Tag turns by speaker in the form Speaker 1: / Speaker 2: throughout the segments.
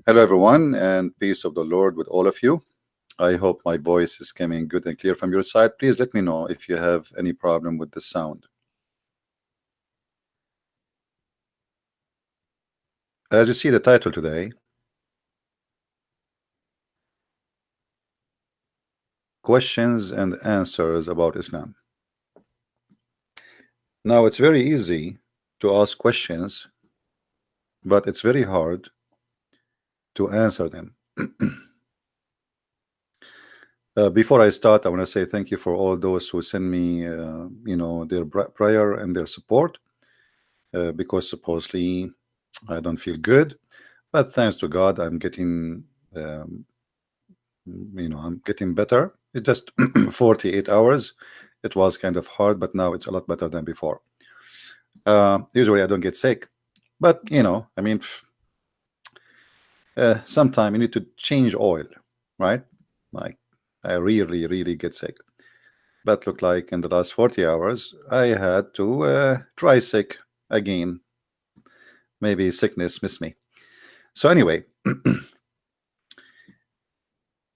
Speaker 1: Hello, everyone, and peace of the Lord with all of you. I hope my voice is coming good and clear from your side. Please let me know if you have any problem with the sound. As you see the title today, questions and answers about Islam. Now, it's very easy to ask questions, but it's very hard to answer them. Before I start, I want to say thank you for all those who send me, their prayer and their support, because supposedly I don't feel good, but thanks to God, I'm getting, I'm getting better. It just 48 hours. It was kind of hard, but now it's a lot better than before. Usually I don't get sick, but I mean, sometime you need to change oil, right? Like I really get sick. But look like in the last 40 hours, I had to try sick again. Maybe sickness missed me. So anyway,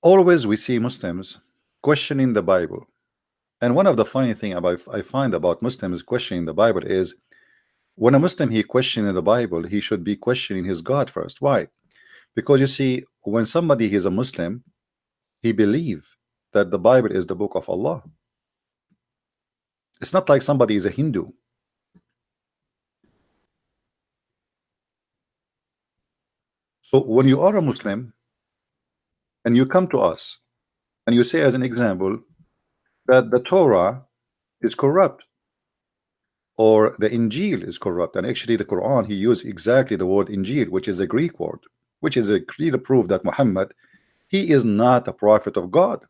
Speaker 1: always we see Muslims questioning the Bible. And one of the funny thing about I find about Muslims questioning the Bible is when a Muslim he questioning the Bible, he should be questioning his God first. Why? Because you see, when somebody is a Muslim, he believe that the Bible is the book of Allah. It's not like somebody is a Hindu. So when you are a Muslim and you come to us and you say as an example that the Torah is corrupt or the Injil is corrupt, and actually the Quran he used exactly the word Injil, which is a Greek word, which is a clear proof that Muhammad he is not a prophet of God.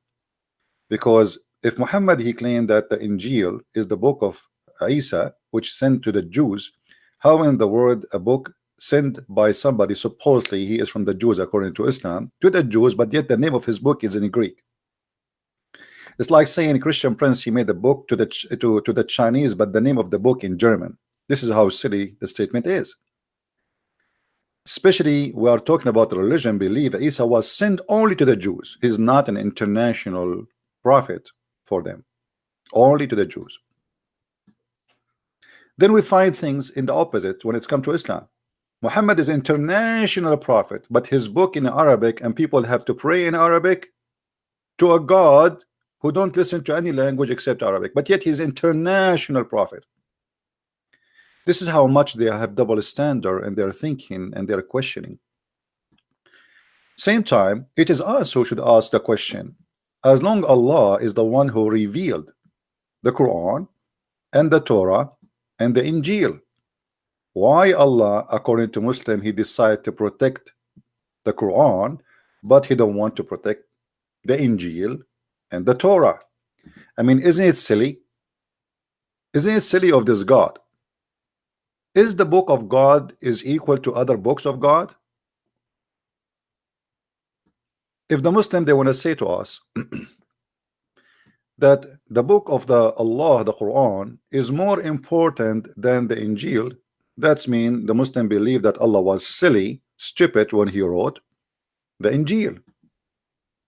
Speaker 1: Because if Muhammad he claimed that the Injil is the book of Isa which sent to the Jews, how in the world a book sent by somebody supposedly he is from the Jews according to Islam to the Jews, but yet the name of his book is in Greek? It's like saying Christian Prince he made a book to the Chinese, but the name of the book in German. This is how silly the statement is. Especially we are talking about religion belief. Isa was sent only to the Jews. He's not an international prophet for them, only to the Jews. Then we find things in the opposite when it's come to Islam. Muhammad is an international prophet, but his book in Arabic, and people have to pray in Arabic to a God who don't listen to any language except Arabic, but yet he's international prophet. This is how much they have double standard in their thinking and their questioning. Same time, it is us who should ask the question. As long Allah is the one who revealed the Quran and the Torah and the Injil, why Allah, according to Muslim, he decided to protect the Quran, but he don't want to protect the Injil and the Torah? I mean, isn't it silly? Isn't it silly of this God? Is the book of God is equal to other books of God? If the Muslim they want to say to us that the book of the Allah, the Quran, is more important than the Injil, that's mean the Muslim believe that Allah was silly, stupid when he wrote the Injil,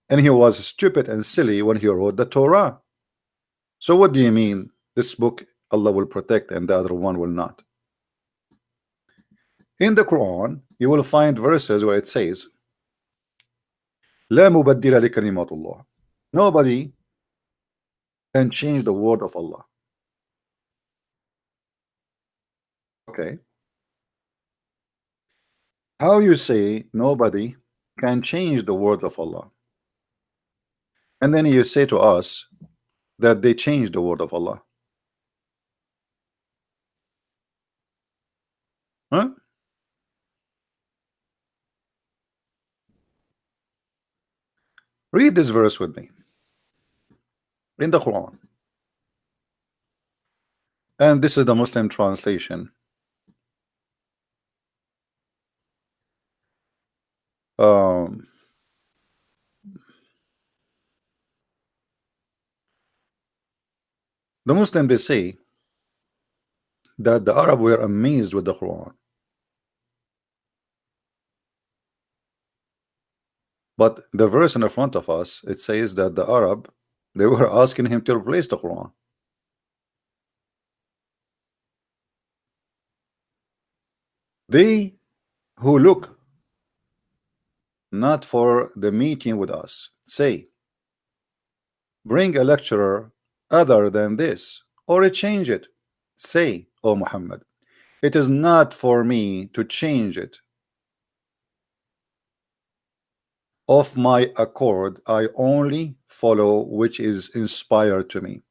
Speaker 1: and he was stupid and silly when he wrote the Torah. So what do you mean this book Allah will protect and the other one will not? In the Quran you will find verses where it says لا مبدل لكلمات الله. Nobody can change the word of Allah. Okay, how you say nobody can change the word of Allah, and then you say to us that they changed the word of Allah? Huh? Read this verse with me in the Quran, and this is the Muslim translation. The Muslim they say that the Arab were amazed with the Quran. But the verse in the front of us, it says that the Arab, they were asking him to replace the Quran. They who look not for the meeting with us say, bring a lecturer other than this, or change it. Say, O Muhammad, it is not for me to change it. Of my accord, I only follow which is inspired to me.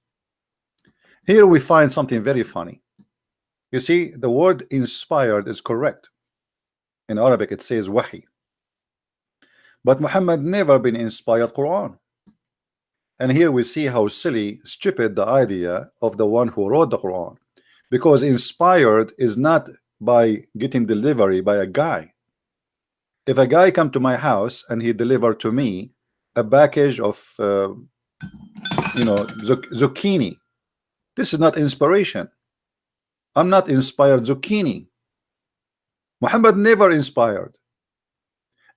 Speaker 1: Here we find something very funny. You see, the word inspired is correct. In Arabic, it says wahi. But Muhammad never been inspired Quran. And here we see how silly, stupid the idea of the one who wrote the Quran. Because inspired is not by getting delivery by a guy. If a guy come to my house and he delivered to me a package of zucchini, this is not inspiration. I'm not inspired zucchini. Muhammad never inspired.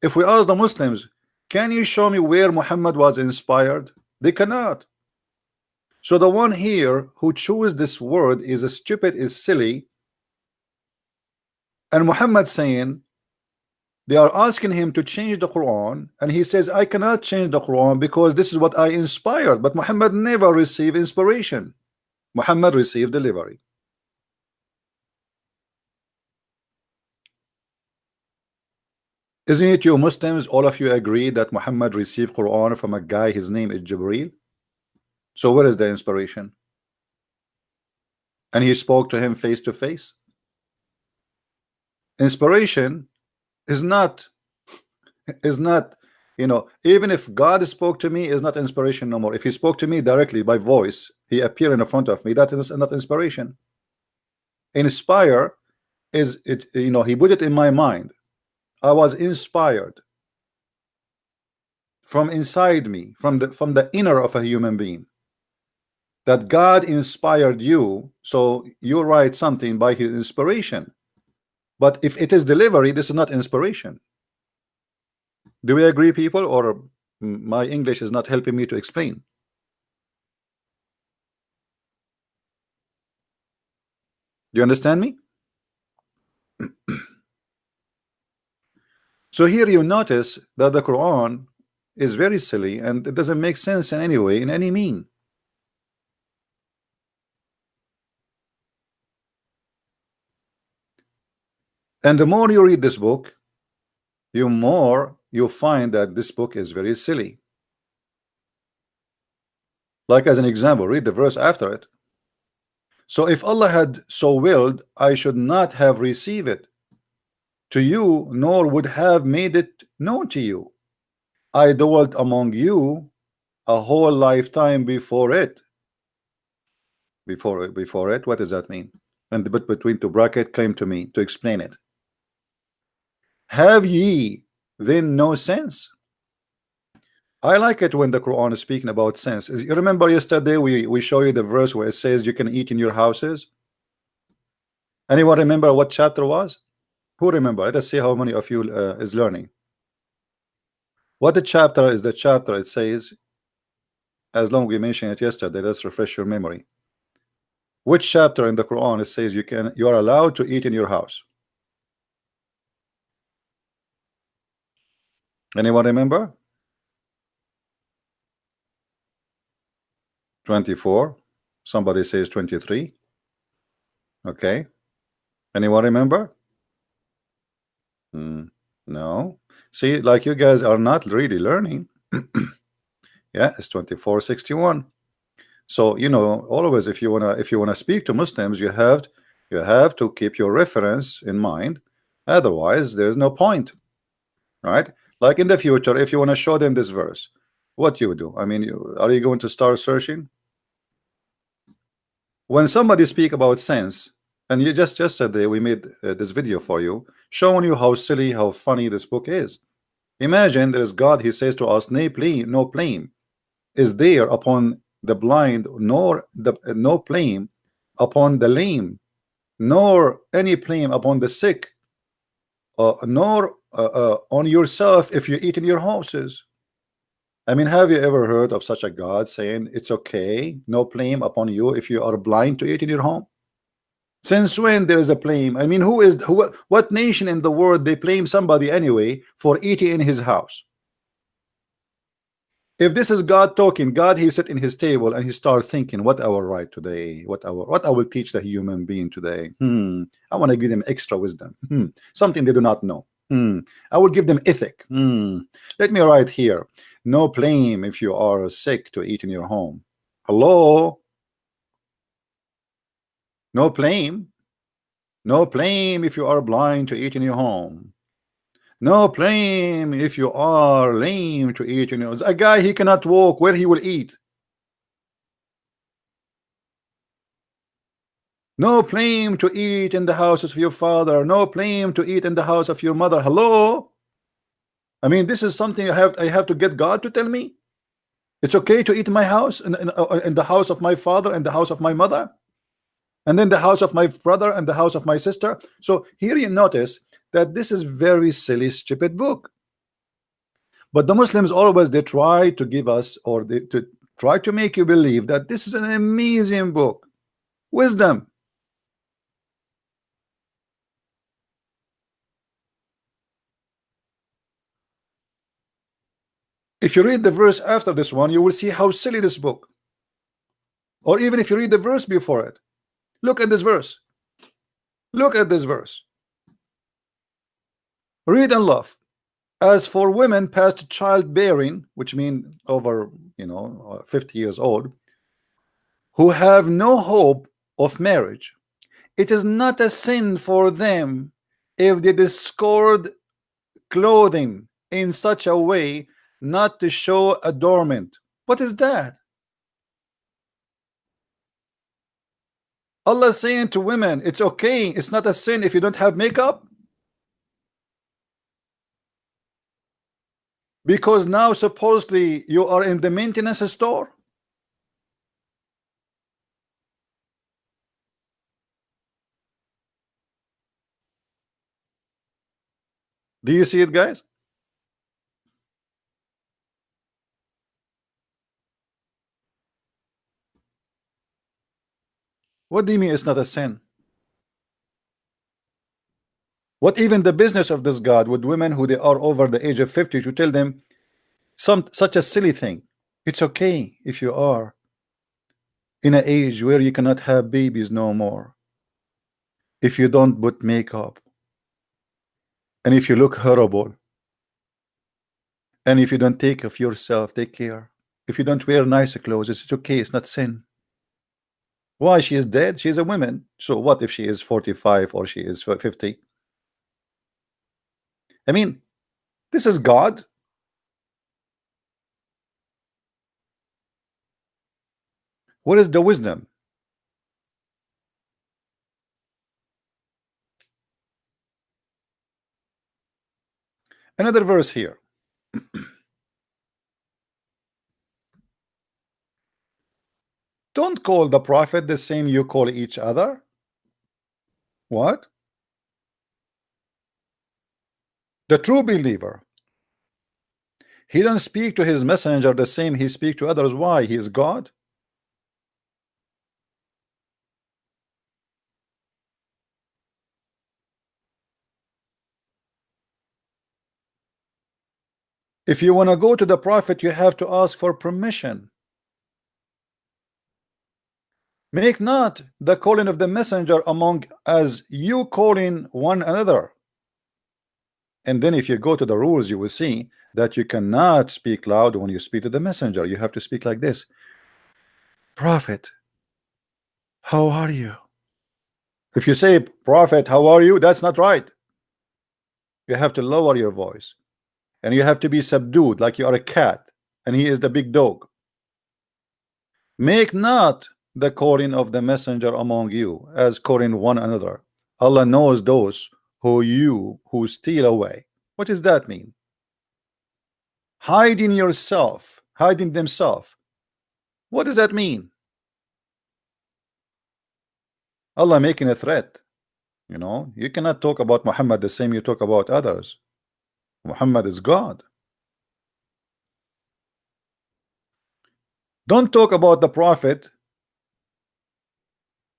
Speaker 1: If we ask the Muslims, can you show me where Muhammad was inspired? They cannot. So the one here who chose this word is a stupid, is silly. And Muhammad saying, they are asking him to change the Quran, and he says, I cannot change the Quran because this is what I inspired. But Muhammad never received inspiration. Muhammad received delivery. Isn't it, you Muslims, all of you agree that Muhammad received Quran from a guy, his name is Jibreel? So where is the inspiration? And he spoke to him face to face. Inspiration is not, even if God spoke to me, is not inspiration no more. If he spoke to me directly by voice, he appeared in front of me, that is not inspiration. Inspire is it, he put it in my mind. I was inspired from inside me, from the inner of a human being, that God inspired you, so you write something by his inspiration. But if it is delivery, this is not inspiration. Do we agree, people, or my English is not helping me to explain? Do you understand me? So here you notice that the Quran is very silly and it doesn't make sense in any way, in any mean. And the more you read this book, the more you find that this book is very silly. Like as an example, read the verse after it. So if Allah had so willed, I should not have received it to you, nor would have made it known to you. I dwelt among you a whole lifetime before it. Before it, what does that mean? And but between two bracket came to me to explain it. Have ye then no sense? I like it when the Quran is speaking about sense. You remember yesterday we show you the verse where it says you can eat in your houses. Anyone remember what chapter was? Who remember? Let us see how many of you is learning. What the chapter is? The chapter, it says, as long we mentioned it yesterday, let's refresh your memory. Which chapter in the Quran it says you are allowed to eat in your house? Anyone remember? 24. Somebody says 23. Okay. Anyone remember? No. See, like you guys are not really learning. Yeah, it's 24:61. So always if you wanna speak to Muslims, you have to keep your reference in mind. Otherwise, there's no point, right? Like in the future, if you want to show them this verse, what you do? I mean, are you going to start searching? When somebody speak about sense, and you just yesterday we made this video for you, showing you how silly, how funny this book is. Imagine there is God. He says to us, no blame is there upon the blind, nor no blame upon the lame, nor any blame upon the sick. nor on yourself if you eat in your houses. I mean, have you ever heard of such a God saying it's okay, no blame upon you if you are blind to eat in your home? Since when there is a blame? I mean, what nation in the world they blame somebody anyway for eating in his house? If this is God talking, God, he sit in his table and he start thinking, what I will write today, what I will teach the human being today. I want to give them extra wisdom, something they do not know. I will give them ethic. Let me write here, no blame if you are sick to eat in your home. Hello? No blame. No blame if you are blind to eat in your home. No blame if you are lame to eat in your home. A guy, he cannot walk, where he will eat? No blame to eat in the houses of your father. No blame to eat in the house of your mother. Hello? I mean, this is something I have to get God to tell me. It's okay to eat in my house, in the house of my father and the house of my mother, and then the house of my brother and the house of my sister. So here you notice that this is very silly, stupid book. But the Muslims always they try to give us, or to try to make you believe that this is an amazing book, wisdom. If you read the verse after this one, you will see how silly this book. Or even if you read the verse before it, look at this verse. Look at this verse. Read and love. As for women past childbearing, which mean over 50 years old, who have no hope of marriage, it is not a sin for them if they discard clothing in such a way not to show adornment. What is that? Allah is saying to women, it's okay, it's not a sin if you don't have makeup, because now supposedly you are in the maintenance store. Do you see it, guys? What do you mean it's not a sin? What even the business of this God with women who they are over the age of 50 to tell them such a silly thing? It's okay if you are in an age where you cannot have babies no more, if you don't put makeup, and if you look horrible, and if you don't take of yourself, take care, if you don't wear nice clothes, it's okay, it's not sin. Why? She is dead, she's a woman, so what if she is 45 or she is 50? I mean, this is God. What is the wisdom? Another verse here. Don't call the prophet the same you call each other. What? The true believer, he don't speak to his messenger the same he speak to others. Why? He is God. If you want to go to the prophet, you have to ask for permission. Make not the calling of the messenger among as you calling one another. And then if you go to the rules, you will see that you cannot speak loud when you speak to the messenger. You have to speak like this. Prophet, how are you? If you say, Prophet, how are you? That's not right. You have to lower your voice. And you have to be subdued like you are a cat. And he is the big dog. Make not the calling of the messenger among you as calling one another. Allah knows those who steal away. What does that mean? Hiding yourself, hiding themselves. What does that mean? Allah making a threat. You know, you cannot talk about Muhammad the same you talk about others. Muhammad is God. Don't talk about the Prophet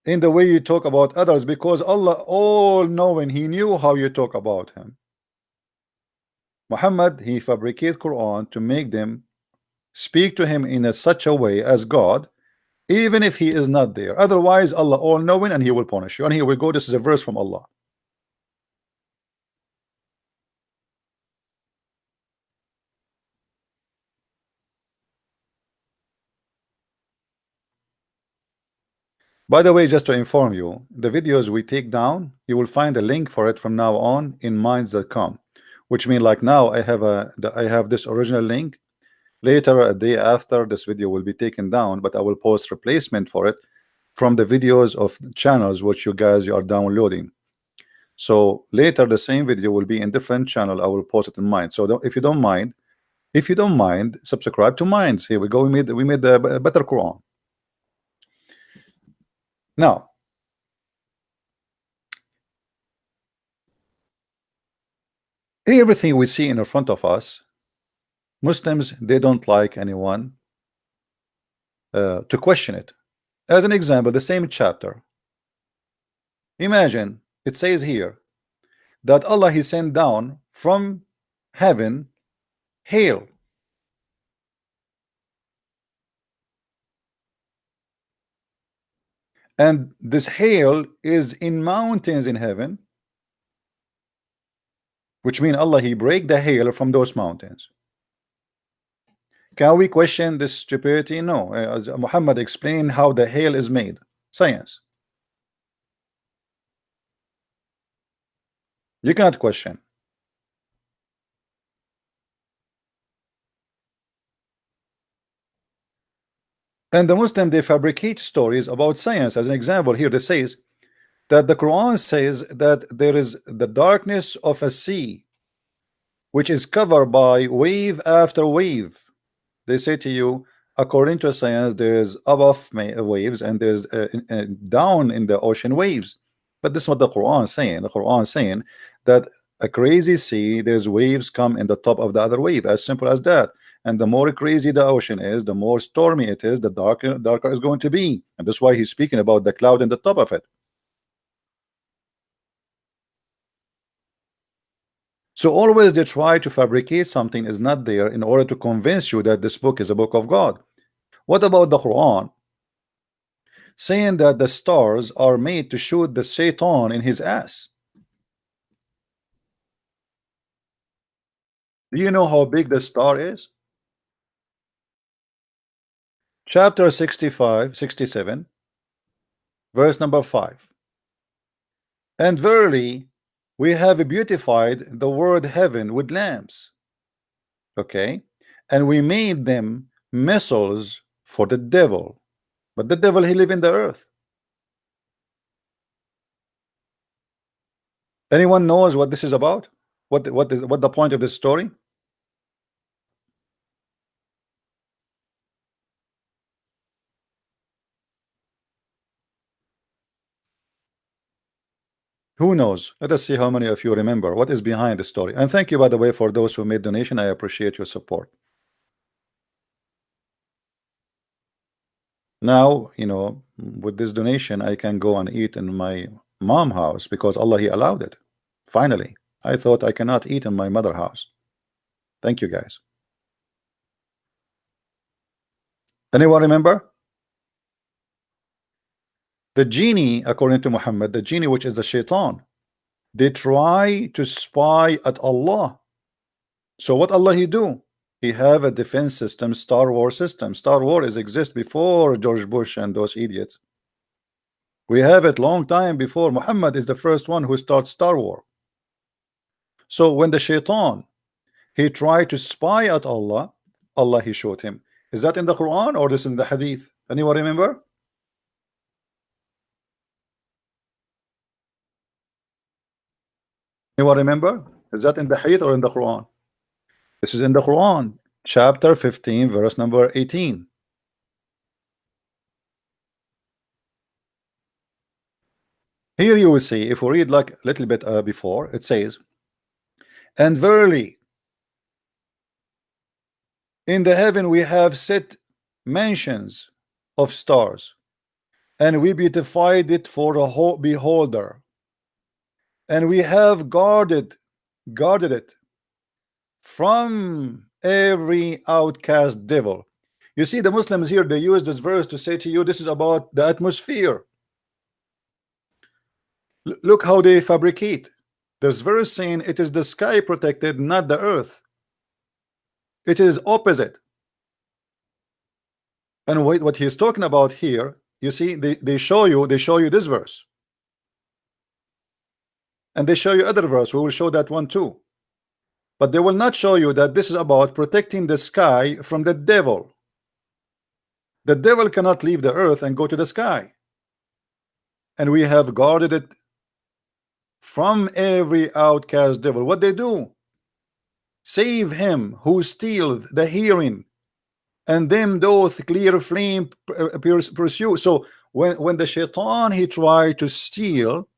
Speaker 1: in the way you talk about others, because Allah all knowing, He knew how you talk about him. Muhammad, he fabricated Quran to make them speak to him in such a way as God, even if he is not there. Otherwise, Allah all knowing and He will punish you. And here we go. This is a verse from Allah. By the way, just to inform you, the videos we take down, you will find a link for it from now on in minds.com, which means like now I have this original link. Later, a day after, this video will be taken down, but I will post replacement for it from the videos of channels which you are downloading. So later, the same video will be in different channel. I will post it in mine. So if you don't mind, subscribe to Minds. Here we go. We made a better Quran. Now, everything we see in front of us, Muslims, they don't like anyone to question it. As an example, the same chapter. Imagine it says here that Allah He sent down from heaven hail. And this hail is in mountains in heaven, which means Allah He break the hail from those mountains. Can we question this stupidity? No. Muhammad explained how the hail is made. Science. You cannot question. And the Muslim, they fabricate stories about science. As an example, here they says that the Quran says that there is the darkness of a sea which is covered by wave after wave. They say to you, according to science, there's above waves and there's down in the ocean waves. But this is what the Quran is saying. The Quran is saying that a crazy sea, there's waves come in the top of the other wave, as simple as that. And the more crazy the ocean is, the more stormy it is, the darker it's going to be. And that's why he's speaking about the cloud in the top of it. So always they try to fabricate something is not there in order to convince you that this book is a book of God. What about the Quran saying that the stars are made to shoot the Satan in his ass? Do you know how big the star is? Chapter 67, verse number 5. And verily we have beautified the word heaven with lamps. Okay, and we made them missiles for the devil, but the devil he live in the earth. Anyone knows what this is about? What the point of this story? Who knows? Let us see how many of you remember what is behind the story. And thank you, by the way, for those who made donation. I appreciate your support. Now, you know, with this donation, I can go and eat in my mom house because Allah He allowed it. Finally, I thought I cannot eat in my mother house. Thank you, guys. Anyone remember? The genie, according to Muhammad, the genie, which is the shaitan, they try to spy at Allah. So what Allah He do? He have a defense system, Star Wars system. Star Wars exist before George Bush and those idiots. We have it long time before. Muhammad is the first one who starts Star War. So when the shaitan he tried to spy at Allah, Allah He showed him. Is that in the Quran or this is in the Hadith? Anyone remember? Anyone remember? Is that in the Hadith or in the Quran? This is in the Quran, chapter 15, verse number 18. Here you will see, if we read like a little bit before, it says, and verily in the heaven we have set mansions of stars, and we beautified it for a beholder, and we have guarded it from every outcast devil. You see, the Muslims here, they use this verse to say to you, this is about the atmosphere. Look how they fabricate. This verse saying it is the sky protected, not the earth. It is opposite. And what he's talking about here, you see, they show you this verse, and they show you other verse. We will show that one too, but they will not show you that this is about protecting the sky from the devil. The devil cannot leave the earth and go to the sky, and we have guarded it from every outcast devil. What they do? Save him who steals the hearing, and them those clear flame pursue. So when the shaitan, he tried to steal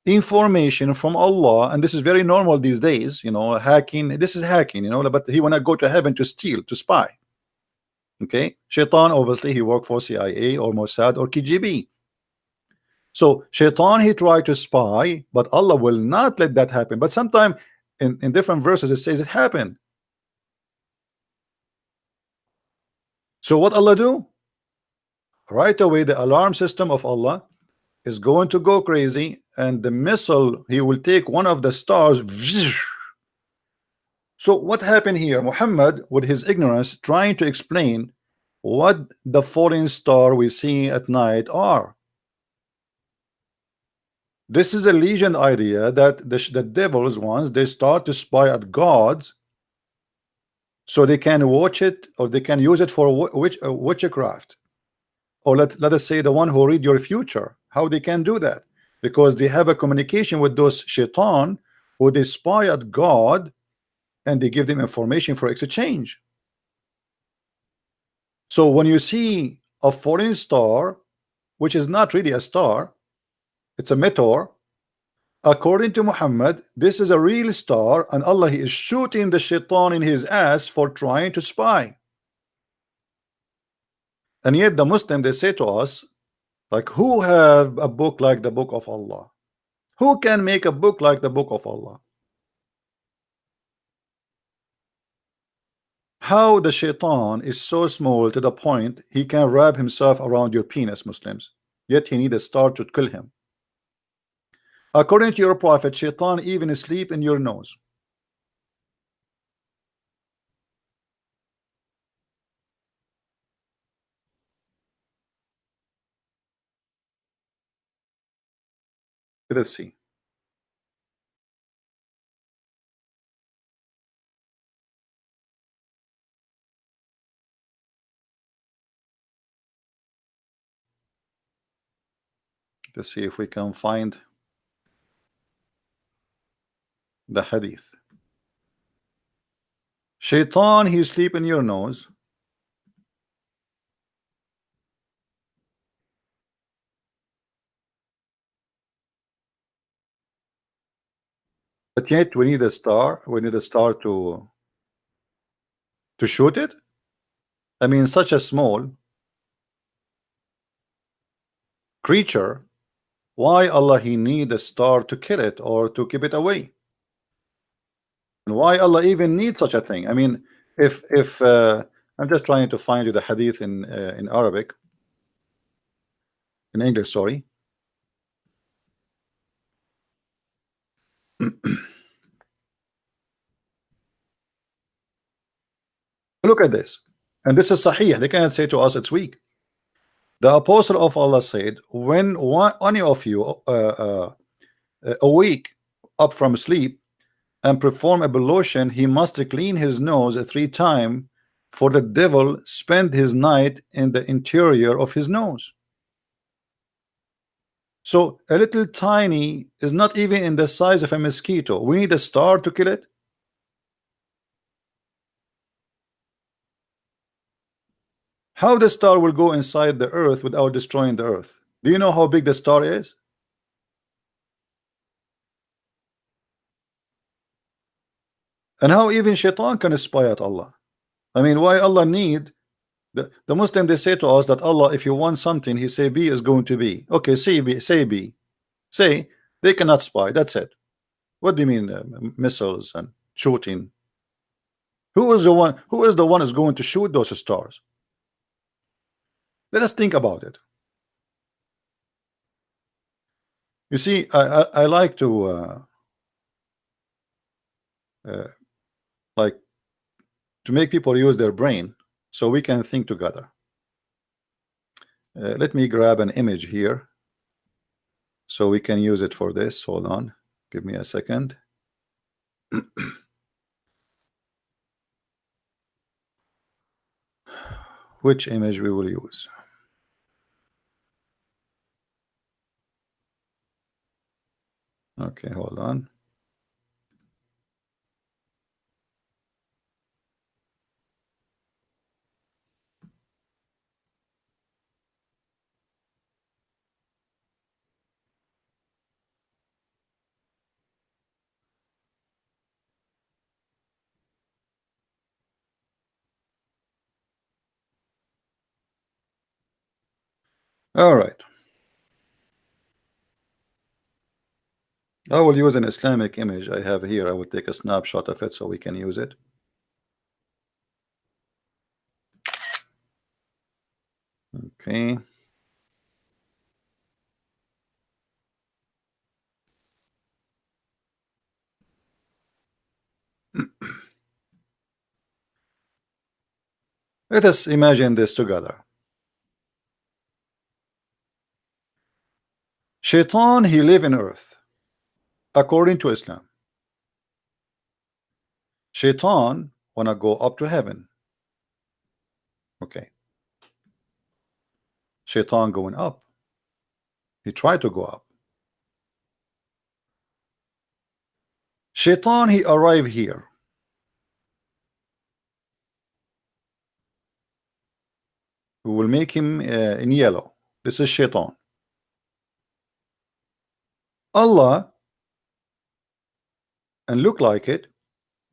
Speaker 1: information from Allah, and this is very normal these days, you know, hacking, this is hacking, you know, but he wanna go to heaven to steal, to spy. Okay, shaitan, obviously he worked for CIA or Mossad or KGB. So shaitan, he tried to spy, but Allah will not let that happen. But sometimes in different verses it says it happened. So what Allah do? Right away the alarm system of Allah is going to go crazy, and the missile, he will take one of the stars. So what happened here? Muhammad, with his ignorance, trying to explain what the falling star we see at night are. This is a legend idea that the devils, once they start to spy at gods, so they can watch it, or they can use it for witchcraft, or let us say the one who read your future. How they can do that? Because they have a communication with those shaitan who they spy at God, and they give them information for exchange. So when you see a foreign star, which is not really a star, it's a meteor, according to Muhammad, this is a real star, and Allah, he is shooting the shaitan in his ass for trying to spy. And yet the Muslim, they say to us, like, who have a book like the book of Allah? Who can make a book like the book of Allah? How the shaitan is so small to the point he can wrap himself around your penis, Muslims, yet he needs a star to kill him. According to your prophet, shaitan even sleep in your nose. Let's see. Let's see if we can find the hadith. Shaitan, he sleep in your nose. But yet we need a star. We need a star to shoot it. I mean, such a small creature. Why Allah he need a star to kill it or to keep it away? And why Allah even need such a thing? I mean, if I'm just trying to find you the hadith in Arabic, in English, sorry. Look at this, and this is Sahih. They cannot say to us it's weak. The apostle of Allah said, when any of you awake up from sleep and perform ablution, he must clean his nose 3 times, for the devil spend his night in the interior of his nose. So a little tiny is not even in the size of a mosquito. We need a star to kill it. How the star will go inside the earth without destroying the earth? Do you know how big the star is? And how even shaitan can spy at Allah? I mean, why Allah need the Muslim? They say to us that Allah, if you want something, He say B is going to be. Okay, say B, say B, say they cannot spy. That's it. What do you mean missiles and shooting? Who is the one? Who is the one who's going to shoot those stars? Let us think about it. You see, I like to uh, like to make people use their brain so we can think together. Let me grab an image here so we can use it for this. Hold on, give me a second. Which image we will use? Okay, hold on. All right, I will use an Islamic image I have here. I will take a snapshot of it so we can use it. Okay. Let us imagine this together. Shaitan, he live in earth according to Islam. Shaitan wanna go up to heaven. Okay. Shaitan going up. He tried to go up. Shaitan, he arrived here. We will make him in yellow. This is Shaitan. Allah, and look like it,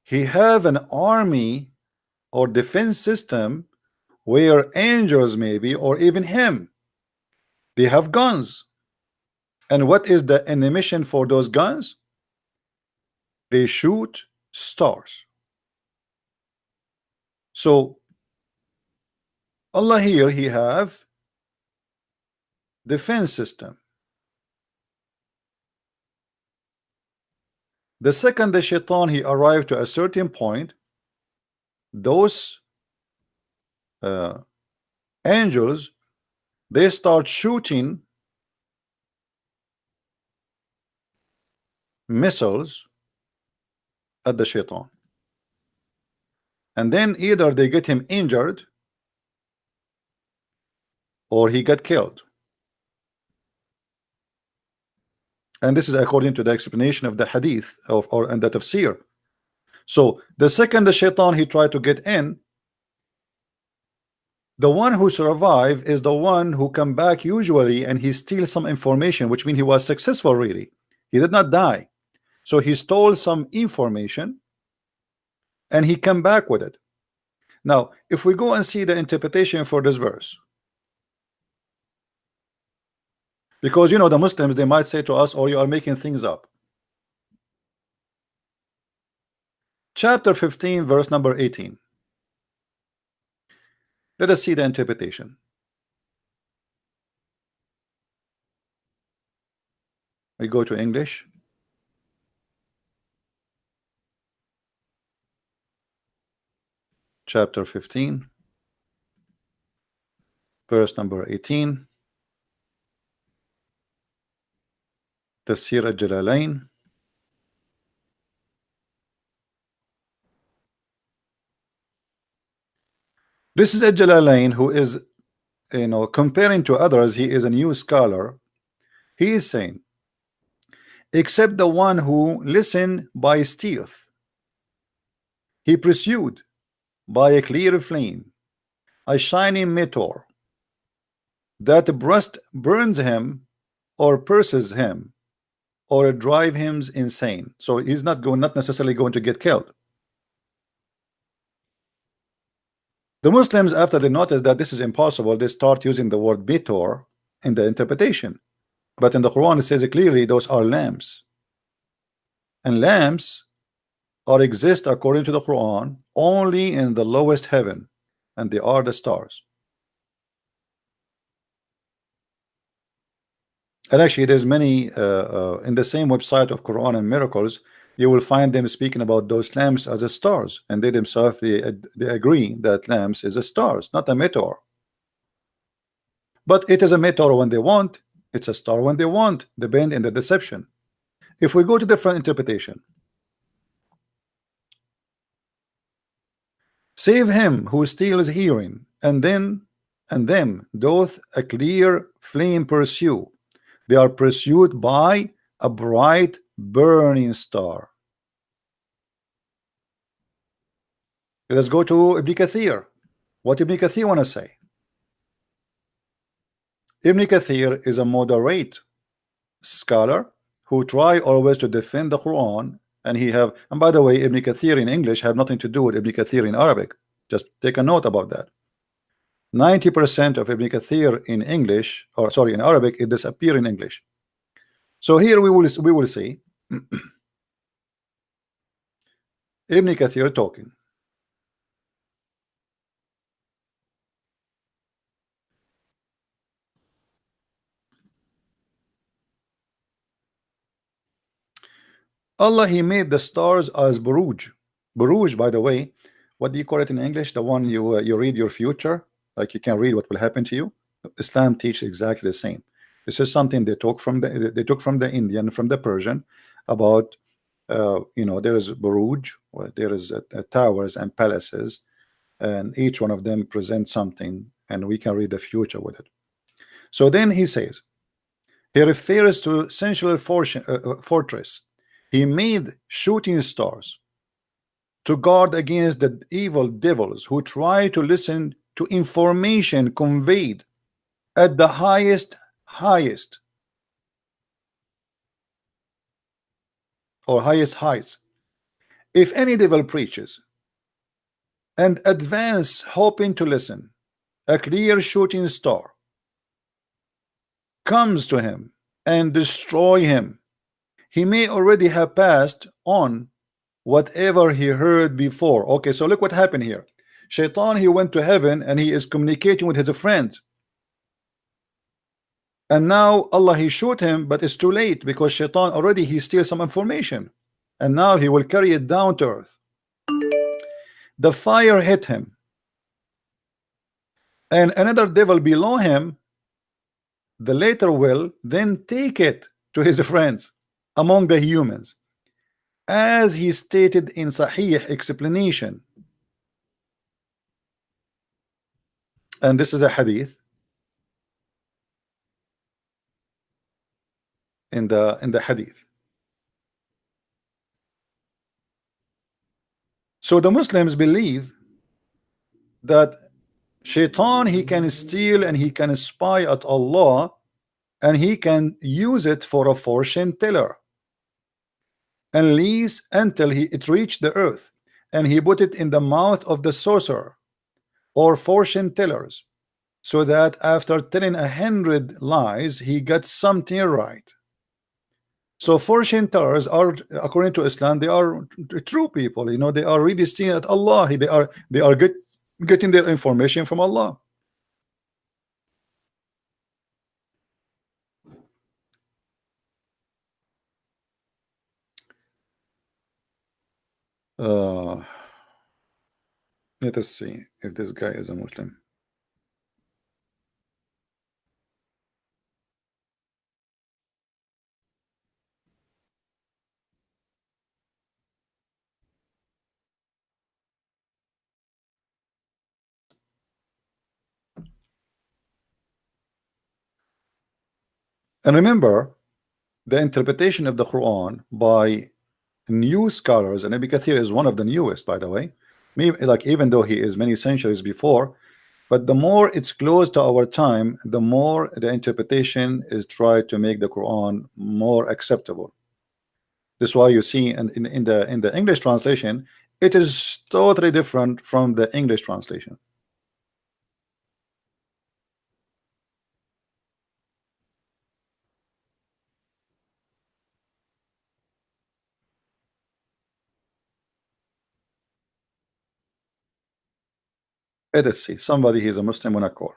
Speaker 1: he have an army or defense system where angels maybe or even him, they have guns. And what is the ammunition for those guns? They shoot stars. So Allah here, he have defense system. The second the shaitan he arrived to a certain point, those angels, they start shooting missiles at the shaitan, and then either they get him injured or he got killed. And this is according to the explanation of the hadith or and the tafsir. So the second the shaitan he tried to get in, the one who survived is the one who come back usually and he steals some information, which means he was successful really. He did not die. So he stole some information and he come back with it. Now, if we go and see the interpretation for this verse, because you know the Muslims, they might say to us, oh, you are making things up. Chapter 15, verse number 18. Let us see the interpretation. We go to English. Chapter 15, verse number 18. Tafsir al-Jalalain. This is al-Jalalain, who is, you know, comparing to others, he is a new scholar. He is saying, except the one who listened by stealth, he pursued by a clear flame, a shining meteor, that breast burns him or pierces him or drive him insane. So he's not necessarily going to get killed. The Muslims, after they notice that this is impossible, they start using the word bitor in the interpretation. But in the Quran, it says clearly those are lamps. And lamps are exist according to the Quran only in the lowest heaven, and they are the stars. And actually, there's many in the same website of Quran and Miracles, you will find them speaking about those lamps as a stars, and they themselves they agree that lamps is a stars, not a meteor. But it is a meteor when they want, it's a star when they want, depend in the deception. If we go to different interpretation, save him who steals hearing, and them doth a clear flame pursue. They are pursued by a bright burning star. Let's go to Ibn Kathir. What Ibn Kathir want to say? Ibn Kathir is a moderate scholar who try always to defend the Quran, and and by the way, Ibn Kathir in English have nothing to do with Ibn Kathir in Arabic. Just take a note about that. 90% of Ibn Kathir in English, or sorry, in Arabic, it disappear in English. So here we will see Ibn Kathir talking. Allah, he made the stars as buruj. Buruj, by the way, what do you call it in English? The one you read your future, like you can read what will happen to you. Islam teaches exactly the same. This is something they took from the Indian, from the Persian, about there is buruj, where there is towers and palaces, and each one of them presents something, and we can read the future with it. So then he says, he refers to sensual fortress. He made shooting stars to guard against the evil devils who try to listen to information conveyed at the highest or highest heights. If any devil preaches and advance hoping to listen, a clear shooting star comes to him and destroy him. He may already have passed on whatever he heard before. Okay, so look what happened here. Shaitan, he went to heaven and he is communicating with his friends. And now Allah, he shoot him, but it's too late because Shaitan already he steals some information. And now he will carry it down to earth. The fire hit him. And another devil below him, the later will then take it to his friends among the humans, as he stated in Sahih explanation. And this is a hadith in the hadith. So the Muslims believe that Shaitan, he can steal and he can spy at Allah, and he can use it for a fortune teller, and least until it reached the earth, and he put it in the mouth of the sorcerer or fortune tellers, so that after telling 100 lies he got something right. So fortune tellers are, according to Islam, they are true people. They are really stealing at Allah. They are getting their information from Allah. Let us see if this guy is a Muslim. And remember, the interpretation of the Quran by new scholars, and Ibn Kathir is one of the newest, by the way. Like, even though he is many centuries before, but the more it's close to our time, the more the interpretation is tried to make the Quran more acceptable. This is why you see in the English translation, it is totally different from the English translation. Let's see. Somebody he's a Muslim on a call.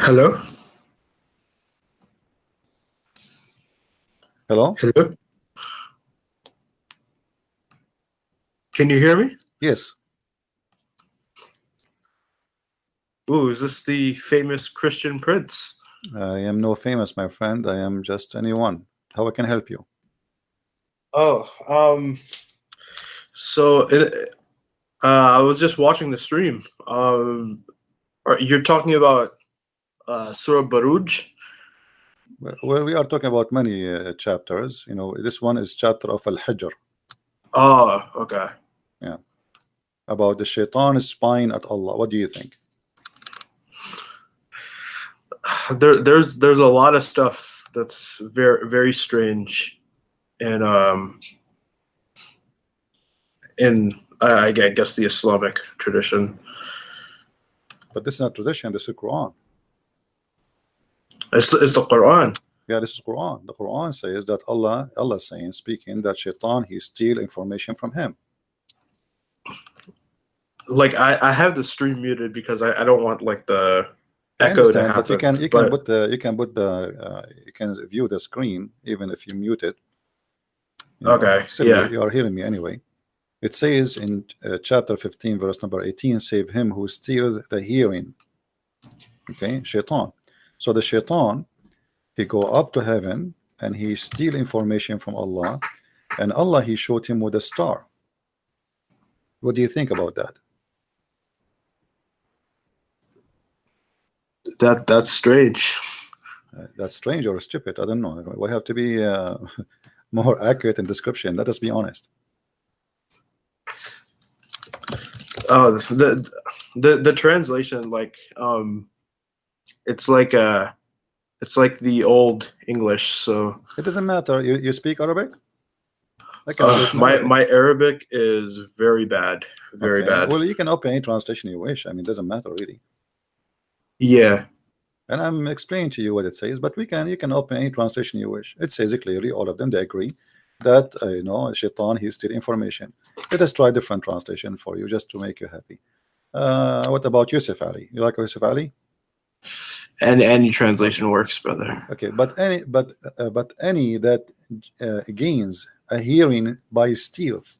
Speaker 2: Hello?
Speaker 1: Hello?
Speaker 2: Hello? Can you hear me?
Speaker 1: Yes.
Speaker 2: Ooh, is this the famous Christian prince?
Speaker 1: I am no famous, my friend. I am just anyone. How I can help you?
Speaker 2: Oh, so I was just watching the stream. You're talking about Surah Baruj?
Speaker 1: Well, we are talking about many chapters. You know, this one is chapter of Al-Hijr.
Speaker 2: Oh, okay.
Speaker 1: Yeah. About the shaitan spying at Allah. What do you think?
Speaker 2: There's a lot of stuff that's very strange, and in I guess the Islamic tradition.
Speaker 1: But this is not tradition. This is Quran.
Speaker 2: It's the Quran.
Speaker 1: Yeah, this is Quran. The Quran says that Allah saying, speaking, that shaitan, he steal information from him.
Speaker 2: Like I have the stream muted because I don't want like the
Speaker 1: I
Speaker 2: echo to
Speaker 1: understand, but
Speaker 2: happen.
Speaker 1: you can put the you can view the screen even if you mute it. You know,
Speaker 2: okay,
Speaker 1: still
Speaker 2: yeah.
Speaker 1: you are hearing me anyway. It says in chapter 15, verse number 18, save him who steals the hearing. Okay, shaitan. So the shaitan, he go up to heaven and he steal information from Allah, and Allah he showed him with a star. What do you think about that?
Speaker 2: That's strange.
Speaker 1: That's strange or stupid. I don't know. We have to be more accurate in description. Let us be honest.
Speaker 2: Oh, the translation, like it's like the old English. So
Speaker 1: It doesn't matter. You speak Arabic? I can say it in
Speaker 2: my
Speaker 1: Arabic.
Speaker 2: my Arabic is very bad, very
Speaker 1: Okay.
Speaker 2: bad.
Speaker 1: Well, you can open any translation you wish. I mean, it doesn't matter really.
Speaker 2: Yeah.
Speaker 1: And I'm explaining to you what it says, but you can open any translation you wish. It says it clearly, all of them, they agree that you know, shaitan, he steal information. Let us try different translation for you just to make you happy. What about Yusuf Ali? You like Yusuf Ali?
Speaker 2: And any translation works, brother.
Speaker 1: Okay, but any that gains a hearing by stealth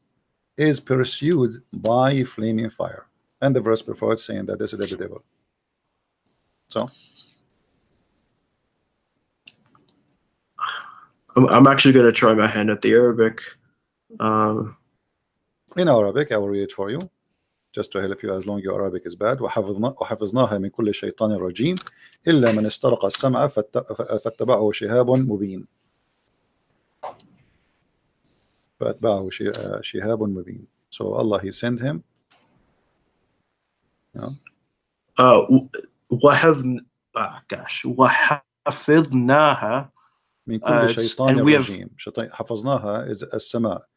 Speaker 1: is pursued by flaming fire. And the verse before it saying that this is the devil. So
Speaker 2: I'm actually gonna try my hand at the Arabic.
Speaker 1: in Arabic, I will read it for you, just to help you as long your Arabic is bad. وحفظناها من كل شيطان رجيم إلا من استرق السمع فاتبعه شهاب مبين. فاتبعه شهاب مبين. So Allah, he sent him. You know?
Speaker 2: وحفظناها
Speaker 1: من كل شيطان
Speaker 2: and we have
Speaker 1: رجيم. حفظناها is السماء.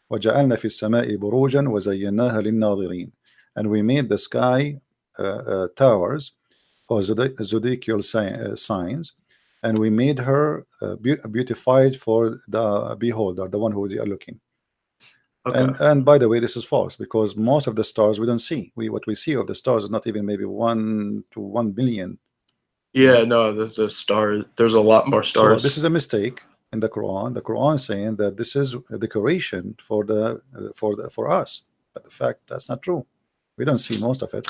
Speaker 1: وجعلنا في السماء بروجا وزيناها للناظرين. And we made the sky towers or zodiacal signs, and we made her beautified for the beholder, the one who they are looking.
Speaker 2: okay.
Speaker 1: And by the way, this is false, because most of the stars we don't see. What we see of the stars is not even maybe 1 to 1 billion.
Speaker 2: Yeah, no, the stars. There's a lot more stars.
Speaker 1: So this is a mistake in the Quran. The Quran saying that this is a decoration for for us, but the fact that's not true. We don't see most of it.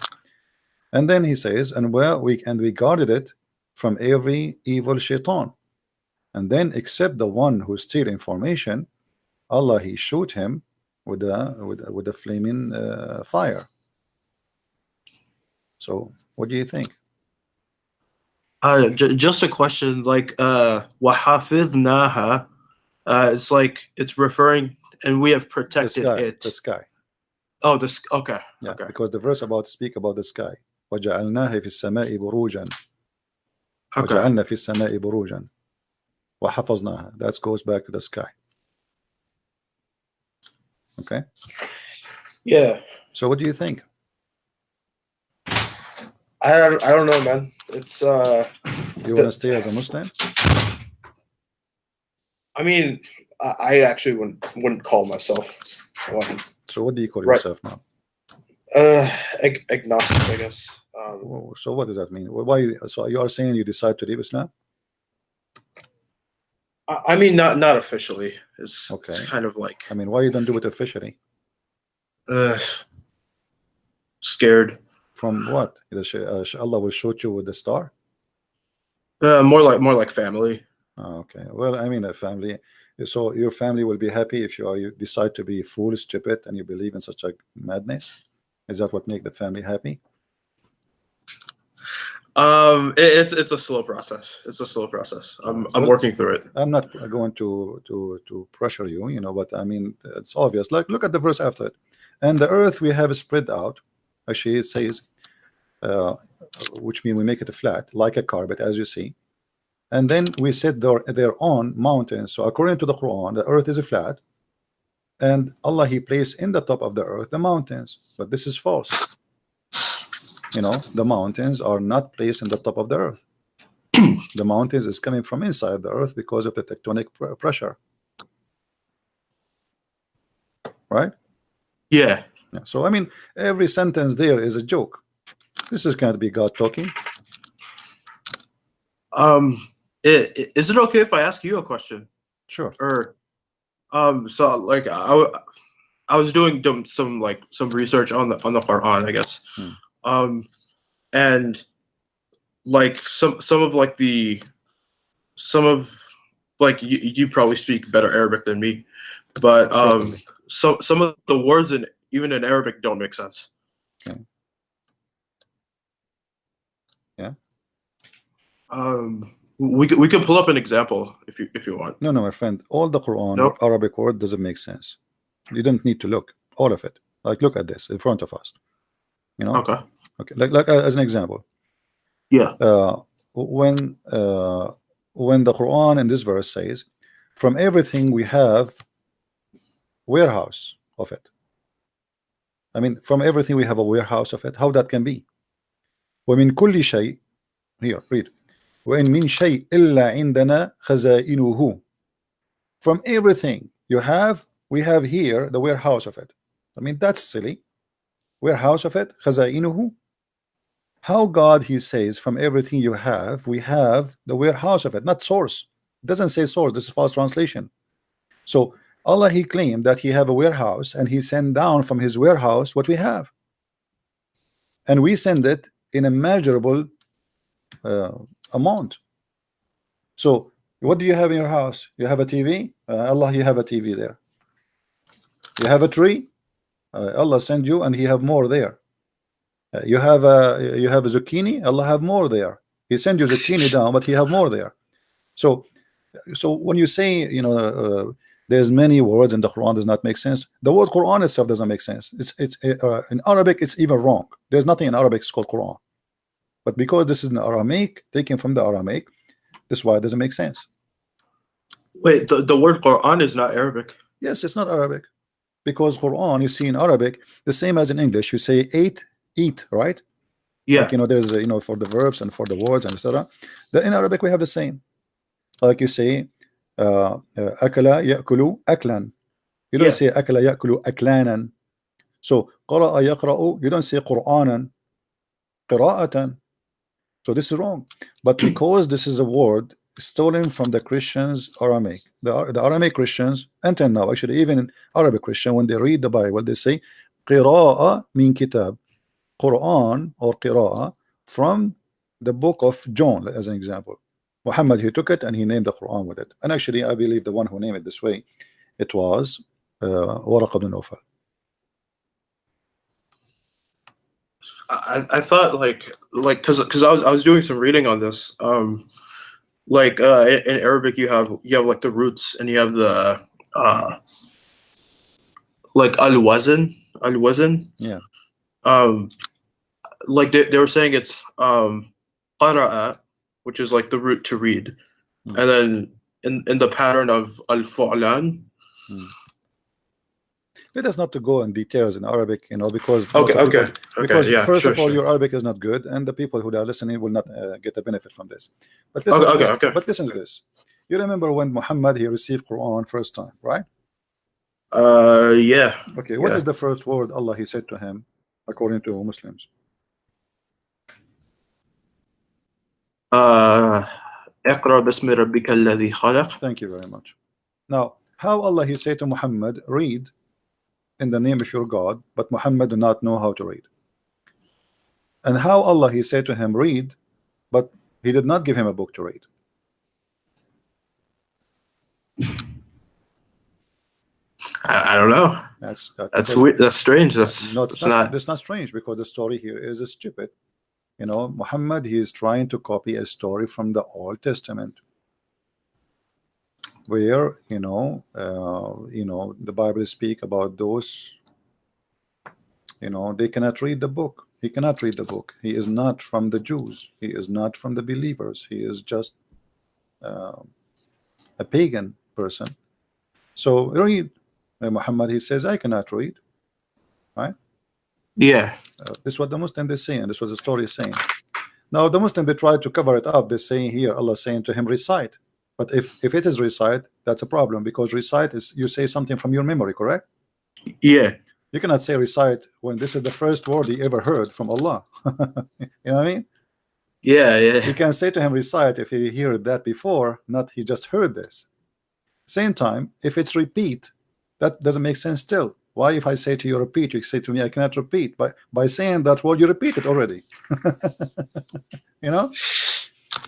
Speaker 1: And then he says, and we guarded it from every evil shaitan. And then except the one who steal information, Allah he shoot him with the flaming fire. So what do you think?
Speaker 2: Just a question, like وحفظناها, it's like it's referring, and we have protected it.
Speaker 1: The sky.
Speaker 2: Oh, okay.
Speaker 1: Yeah,
Speaker 2: okay.
Speaker 1: because the verse speak about the sky. وجعلناه في السماء بروجا.
Speaker 2: Okay.
Speaker 1: وجعلنا في السماء بروجا. وحفظناها. That goes back to the sky. Okay.
Speaker 2: Yeah.
Speaker 1: So what do you think?
Speaker 2: I don't know, man. It's
Speaker 1: You want to stay as a Muslim?
Speaker 2: I mean, I actually wouldn't call myself one.
Speaker 1: So what do you call
Speaker 2: Right.
Speaker 1: yourself now?
Speaker 2: Agnostic, I guess.
Speaker 1: So what does that mean? Why? So you are saying you decide to leave Islam?
Speaker 2: I mean, not officially. It's
Speaker 1: Okay.
Speaker 2: kind of like
Speaker 1: I mean, why you don't do it officially?
Speaker 2: Scared.
Speaker 1: From what? Allah will shoot you with the star?
Speaker 2: More like family.
Speaker 1: Oh, okay. Well, I mean, a family. So your family will be happy if you decide to be foolish, stupid, and you believe in such a madness. Is that what make the family happy?
Speaker 2: It's a slow process. It's a slow process. I'm
Speaker 1: Well,
Speaker 2: working through it.
Speaker 1: I'm not going to pressure you, you know, but I mean, it's obvious. Like, look at the verse after it. And the earth we have spread out. Actually, it says, uh, which means we make it flat, like a carpet, as you see. And then we set their own mountains. So according to the Quran, the earth is flat, and Allah He placed in the top of the earth the mountains. But this is false. You know, the mountains are not placed in the top of the earth. The mountains is coming from inside the earth because of the tectonic pressure. Right?
Speaker 2: Yeah.
Speaker 1: Yeah. So I mean, every sentence there is a joke. This is can't be God talking.
Speaker 2: Is it okay if I ask you a question?
Speaker 1: Sure.
Speaker 2: Or so like I was doing some research on the Quran, I guess. And like some of like you probably speak better Arabic than me, but
Speaker 1: Probably.
Speaker 2: some of the words even in Arabic don't make sense.
Speaker 1: Okay. Yeah.
Speaker 2: We can pull up an example if you want.
Speaker 1: No, my friend. All the Quran
Speaker 2: Nope.
Speaker 1: Arabic word doesn't make sense. You don't need to look. All of it. Like, look at this in front of us. You know.
Speaker 2: Okay.
Speaker 1: Okay. Like as an example.
Speaker 2: Yeah.
Speaker 1: When the Quran in this verse says, "From everything we have warehouse of it." I mean, from everything we have a warehouse of it. How that can be? ومن كل شيء. Here, read. وإن من شيء إلا عندنا خزائنه. From everything you have, we have here the warehouse of it. I mean, that's silly. Warehouse of it, خزائنه. How God He says from everything you have, we have the warehouse of it, not source. It doesn't say source. This is false translation. So Allah He claimed that He have a warehouse, and He sent down from His warehouse what we have, and we send it in a measurable amount. So what do you have in your house? You have a TV. Allah, you have a TV there. You have a tree. Allah send you, and He have more there. You have a zucchini. Allah have more there. He send you zucchini down, but He have more there. So when you say, you know, there's many words in the Quran does not make sense. The word Quran itself doesn't make sense. It's in Arabic. It's even wrong. There's nothing in Arabic called Quran. But because this is an Aramaic, taken from the Aramaic, this is why it doesn't make sense.
Speaker 2: Wait, the word Quran is not Arabic.
Speaker 1: Yes, it's not Arabic, because Quran you see in Arabic the same as in English. You say eat, right?
Speaker 2: Yeah.
Speaker 1: Like, you know, there's you know, for the verbs and for the words and etc. In Arabic we have the same. Like you say, akala ya'kulu aklan. You don't say akala ya'kulu aklanan. So qara'a yaqra'u, you don't say Qur'anan, qira'atan. So this is wrong. But because this is a word stolen from the Christians Aramaic, the Aramaic Christians, until now, actually even in Arabic Christian, when they read the Bible, they say qira'a min kitab, Quran or qira'a from the book of John, as an example. Muhammad, he took it and he named the Quran with it. And actually I believe the one who named it this way, it was Waraq ibn Nawfal.
Speaker 2: I thought like because I was doing some reading on this. Like in Arabic you have like the roots, and you have the like al-wazn.
Speaker 1: Yeah.
Speaker 2: Like they were saying it's qara'a, which is like the root to read, and then in the pattern of al-fu'lan.
Speaker 1: Let us not to go in details in Arabic, you know, because
Speaker 2: yeah,
Speaker 1: first
Speaker 2: sure,
Speaker 1: of all,
Speaker 2: sure.
Speaker 1: your Arabic is not good, and the people who are listening will not get a benefit from this. But
Speaker 2: Okay.
Speaker 1: listen to this. You remember when Muhammad he received Quran first time, right?
Speaker 2: Yeah.
Speaker 1: Okay, what
Speaker 2: Yeah.
Speaker 1: is the first word Allah he said to him according to Muslims?
Speaker 2: اقرأ باسم ربك الذي خلق.
Speaker 1: Thank you very much. Now, how Allah he said to Muhammad, read in the name of your God, but Muhammad do not know how to read. And how Allah he said to him, read, but he did not give him a book to read.
Speaker 2: I don't know. That's weird. That's strange. That's
Speaker 1: not strange, because the story here is stupid. You know, Muhammad he is trying to copy a story from the Old Testament, where the Bible speak about those, they cannot read the book. He cannot read the book. He is not from the Jews. He is not from the believers. He is just a pagan person. So read. Muhammad he says, I cannot read, right?
Speaker 2: Yeah.
Speaker 1: This is what the Muslim is saying. This is what the story is saying. Now the Muslim they try to cover it up. They're saying here Allah saying to him recite, but if it is recite, that's a problem, because recite is you say something from your memory, correct?
Speaker 2: Yeah.
Speaker 1: You cannot say recite when this is the first word he ever heard from Allah. You know what I mean?
Speaker 2: Yeah, yeah.
Speaker 1: You can say to him recite if he heard that before, not he just heard this. Same time, if it's repeat, that doesn't make sense still. Why, if I say to you repeat, you say to me I cannot repeat? By saying that word, you repeat it already. You know?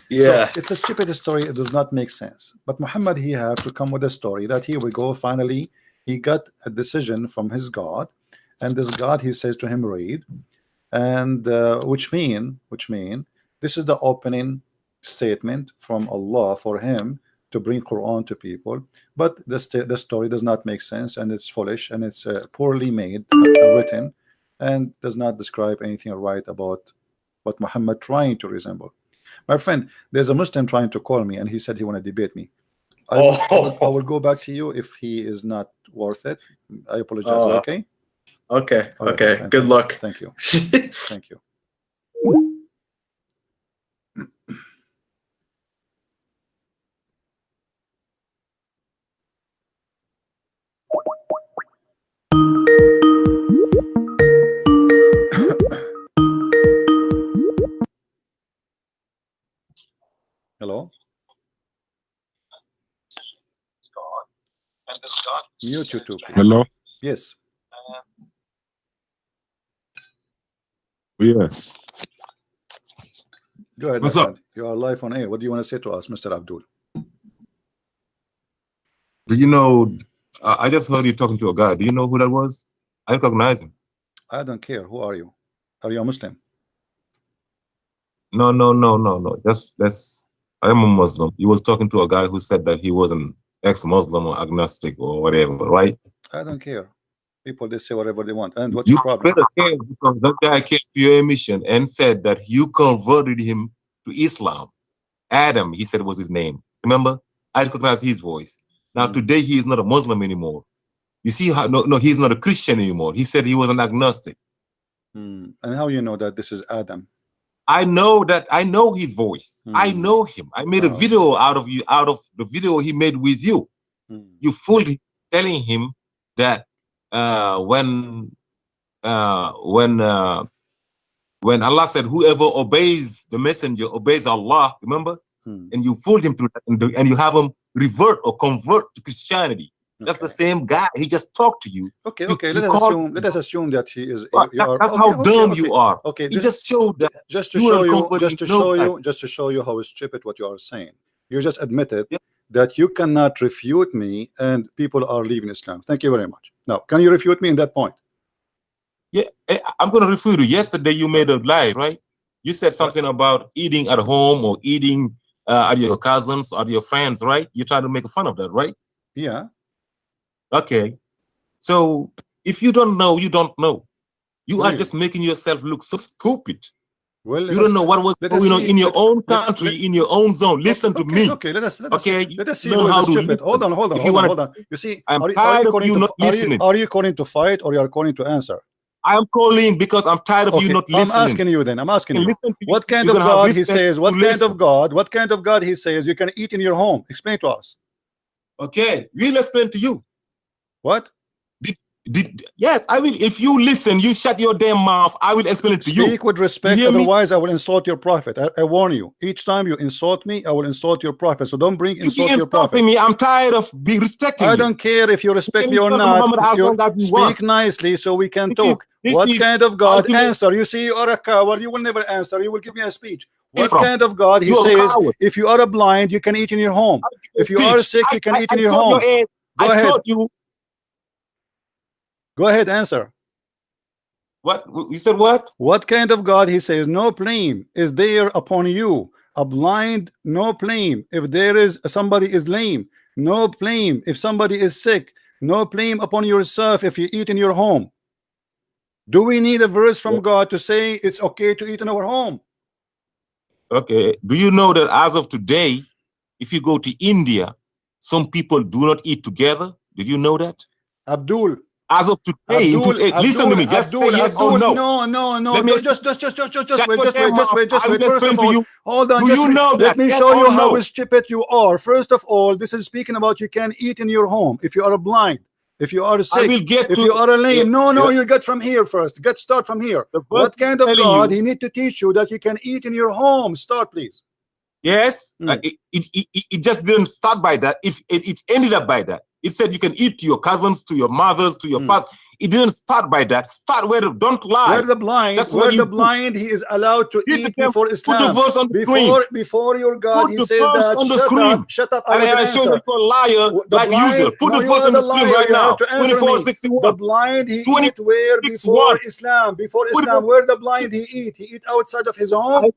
Speaker 2: Yeah.
Speaker 1: So it's a stupid story. It does not make sense. But Muhammad he have to come with a story that here we go. Finally, he got a decision from his God, and this God he says to him read, and which mean this is the opening statement from Allah for him to bring Quran to people. But the story does not make sense, and it's foolish, and it's poorly made, written, and does not describe anything right about what Muhammad trying to resemble. My friend, there's a Muslim trying to call me, and he said he want to debate me. I will go back to you if he is not worth it. I apologize. Okay.
Speaker 2: Okay.
Speaker 1: All right,
Speaker 2: okay.
Speaker 1: friend,
Speaker 2: Good luck.
Speaker 1: Thank you. Thank you. Hello. Mute you too, please.
Speaker 3: Hello.
Speaker 1: Yes.
Speaker 3: Yes.
Speaker 1: Go ahead,
Speaker 3: What's
Speaker 1: my
Speaker 3: up?
Speaker 1: friend. You are live on air. What do you want to say to us, Mr. Abdul?
Speaker 3: Do you know? I just heard you talking to a guy. Do you know who that was? I recognize him.
Speaker 1: I don't care. Who are you? Are you a Muslim?
Speaker 3: No. That's. I am a Muslim. He was talking to a guy who said that he was an ex-Muslim or agnostic or whatever, right?
Speaker 1: I don't care. People they say whatever they want. And what's
Speaker 3: You
Speaker 1: your problem?
Speaker 3: better care, because that guy came to your emission and said that you converted him to Islam. Adam, he said was his name. Remember? I recognize his voice. Now today he is not a Muslim anymore. You see how? No, he's not a Christian anymore. He said he was an agnostic.
Speaker 1: And how you know that this is Adam?
Speaker 3: I know that. I know his voice. I know him. I made a video out of you, out of the video he made with you. You fooled him, telling him that when Allah said, "Whoever obeys the messenger obeys Allah," remember? And you fooled him through that, and you have him revert or convert to Christianity. That's the same guy. He just talked to you.
Speaker 1: Okay. Let us assume that he is.
Speaker 3: That's how dumb you are.
Speaker 1: Okay.
Speaker 3: He just showed that.
Speaker 1: Just to show you how stupid what you are saying. You just admitted that you cannot refute me, and people are leaving Islam. Thank you very much. Now, can you refute me in that point?
Speaker 3: Yeah, I'm going to refute you. Yesterday you made a live, right? You said something about eating at home or eating at your cousins or your friends, right? You trying to make fun of that, right?
Speaker 1: Yeah.
Speaker 3: Okay. So if you don't know, you don't know. You are just making yourself look so stupid.
Speaker 1: Well,
Speaker 3: you don't know what was going on in your own country, in your own zone. Listen to me.
Speaker 1: Okay, let us see
Speaker 3: learn
Speaker 1: who
Speaker 3: how
Speaker 1: is
Speaker 3: to
Speaker 1: stupid.
Speaker 3: listen.
Speaker 1: Hold on. You see,
Speaker 3: I'm tired of you not listening.
Speaker 1: Are you calling to fight, or you are calling to answer?
Speaker 3: I'm calling because I'm tired of you not
Speaker 1: I'm
Speaker 3: listening.
Speaker 1: asking you then. I'm asking you.
Speaker 3: Listen to
Speaker 1: What kind
Speaker 3: You're
Speaker 1: of
Speaker 3: gonna have
Speaker 1: God he
Speaker 3: respect
Speaker 1: says?
Speaker 3: to
Speaker 1: What kind
Speaker 3: listen.
Speaker 1: of God? What kind of God he says you can eat in your home? Explain to us.
Speaker 3: Okay, we'll explain to you.
Speaker 1: What?
Speaker 3: Yes, I will. If you listen, you shut your damn mouth. I will explain it to you.
Speaker 1: Speak with respect,
Speaker 3: hear me?
Speaker 1: otherwise I will insult your prophet. I warn you. Each time you insult me, I will insult your prophet. So don't bring
Speaker 3: You
Speaker 1: insult
Speaker 3: be
Speaker 1: to your prophet.
Speaker 3: insulting me. I'm tired of respecting
Speaker 1: I
Speaker 3: you.
Speaker 1: don't care if you respect
Speaker 3: can
Speaker 1: me or
Speaker 3: insult
Speaker 1: not.
Speaker 3: Muhammad as long as you
Speaker 1: Speak
Speaker 3: want.
Speaker 1: nicely so we can
Speaker 3: This
Speaker 1: talk.
Speaker 3: this
Speaker 1: What
Speaker 3: is
Speaker 1: kind of God?
Speaker 3: ultimate
Speaker 1: Answer. You see, you are a coward. You will never answer. You will give me a speech. What
Speaker 3: from.
Speaker 1: kind of God he
Speaker 3: You're a
Speaker 1: says?
Speaker 3: coward.
Speaker 1: If you are a blind, you can eat in your home.
Speaker 3: I'll give you
Speaker 1: If
Speaker 3: a
Speaker 1: you are
Speaker 3: speech.
Speaker 1: sick, you can eat in
Speaker 3: I
Speaker 1: your
Speaker 3: told
Speaker 1: home.
Speaker 3: your ass.
Speaker 1: Go
Speaker 3: I
Speaker 1: ahead.
Speaker 3: told you.
Speaker 1: Go ahead. Answer.
Speaker 3: What you said? What?
Speaker 1: What kind of God he says? No blame is there upon you. A blind, no blame. If there is somebody is lame, no blame. If somebody is sick, no blame upon yourself if you eat in your home. Do we need a verse from God to say it's okay to eat in our home?
Speaker 3: Okay. Do you know that as of today, if you go to India, some people do not eat together? Did you know that?
Speaker 1: Abdul.
Speaker 3: As of today, listen to me. Just say yes or no.
Speaker 1: No. Just wait. First of
Speaker 3: To
Speaker 1: all,
Speaker 3: you.
Speaker 1: hold on.
Speaker 3: Do you know
Speaker 1: Let
Speaker 3: that?
Speaker 1: me
Speaker 3: Yes
Speaker 1: show you
Speaker 3: or
Speaker 1: how
Speaker 3: no?
Speaker 1: stupid you are. First of all, this is speaking about you can eat in your home if you are blind, if you are
Speaker 3: I
Speaker 1: sick,
Speaker 3: will get
Speaker 1: if
Speaker 3: to
Speaker 1: you are lame. No,
Speaker 3: yeah.
Speaker 1: you get from here first. Start from here.
Speaker 3: The verse
Speaker 1: What kind of
Speaker 3: telling
Speaker 1: God
Speaker 3: you,
Speaker 1: he need to teach you that you can eat in your home? Start, please.
Speaker 3: yes, it just didn't start by that. If it ended up by that, it said you can eat to your cousins, to your mothers, to your father. It didn't start by that. Start where don't lie.
Speaker 1: Where the blind,
Speaker 3: That's what you
Speaker 1: blind, he is allowed to eat before Islam.
Speaker 3: Put the verse on the screen.
Speaker 1: Before your God,
Speaker 3: Put
Speaker 1: he
Speaker 3: the
Speaker 1: says
Speaker 3: verse
Speaker 1: that.
Speaker 3: on the screen.
Speaker 1: Shut up. I
Speaker 3: And
Speaker 1: want to
Speaker 3: I show
Speaker 1: answer.
Speaker 3: that you're a liar,
Speaker 1: The
Speaker 3: like
Speaker 1: blind,
Speaker 3: usual. Put
Speaker 1: no,
Speaker 3: the
Speaker 1: you
Speaker 3: verse
Speaker 1: are
Speaker 3: on the
Speaker 1: the
Speaker 3: screen
Speaker 1: liar.
Speaker 3: right
Speaker 1: You
Speaker 3: now.
Speaker 1: have to answer me.
Speaker 3: 24:61.
Speaker 1: The blind, he eat where?
Speaker 3: 26:1.
Speaker 1: Before Islam. Before Islam. Where the blind he eat? He eat outside of his home.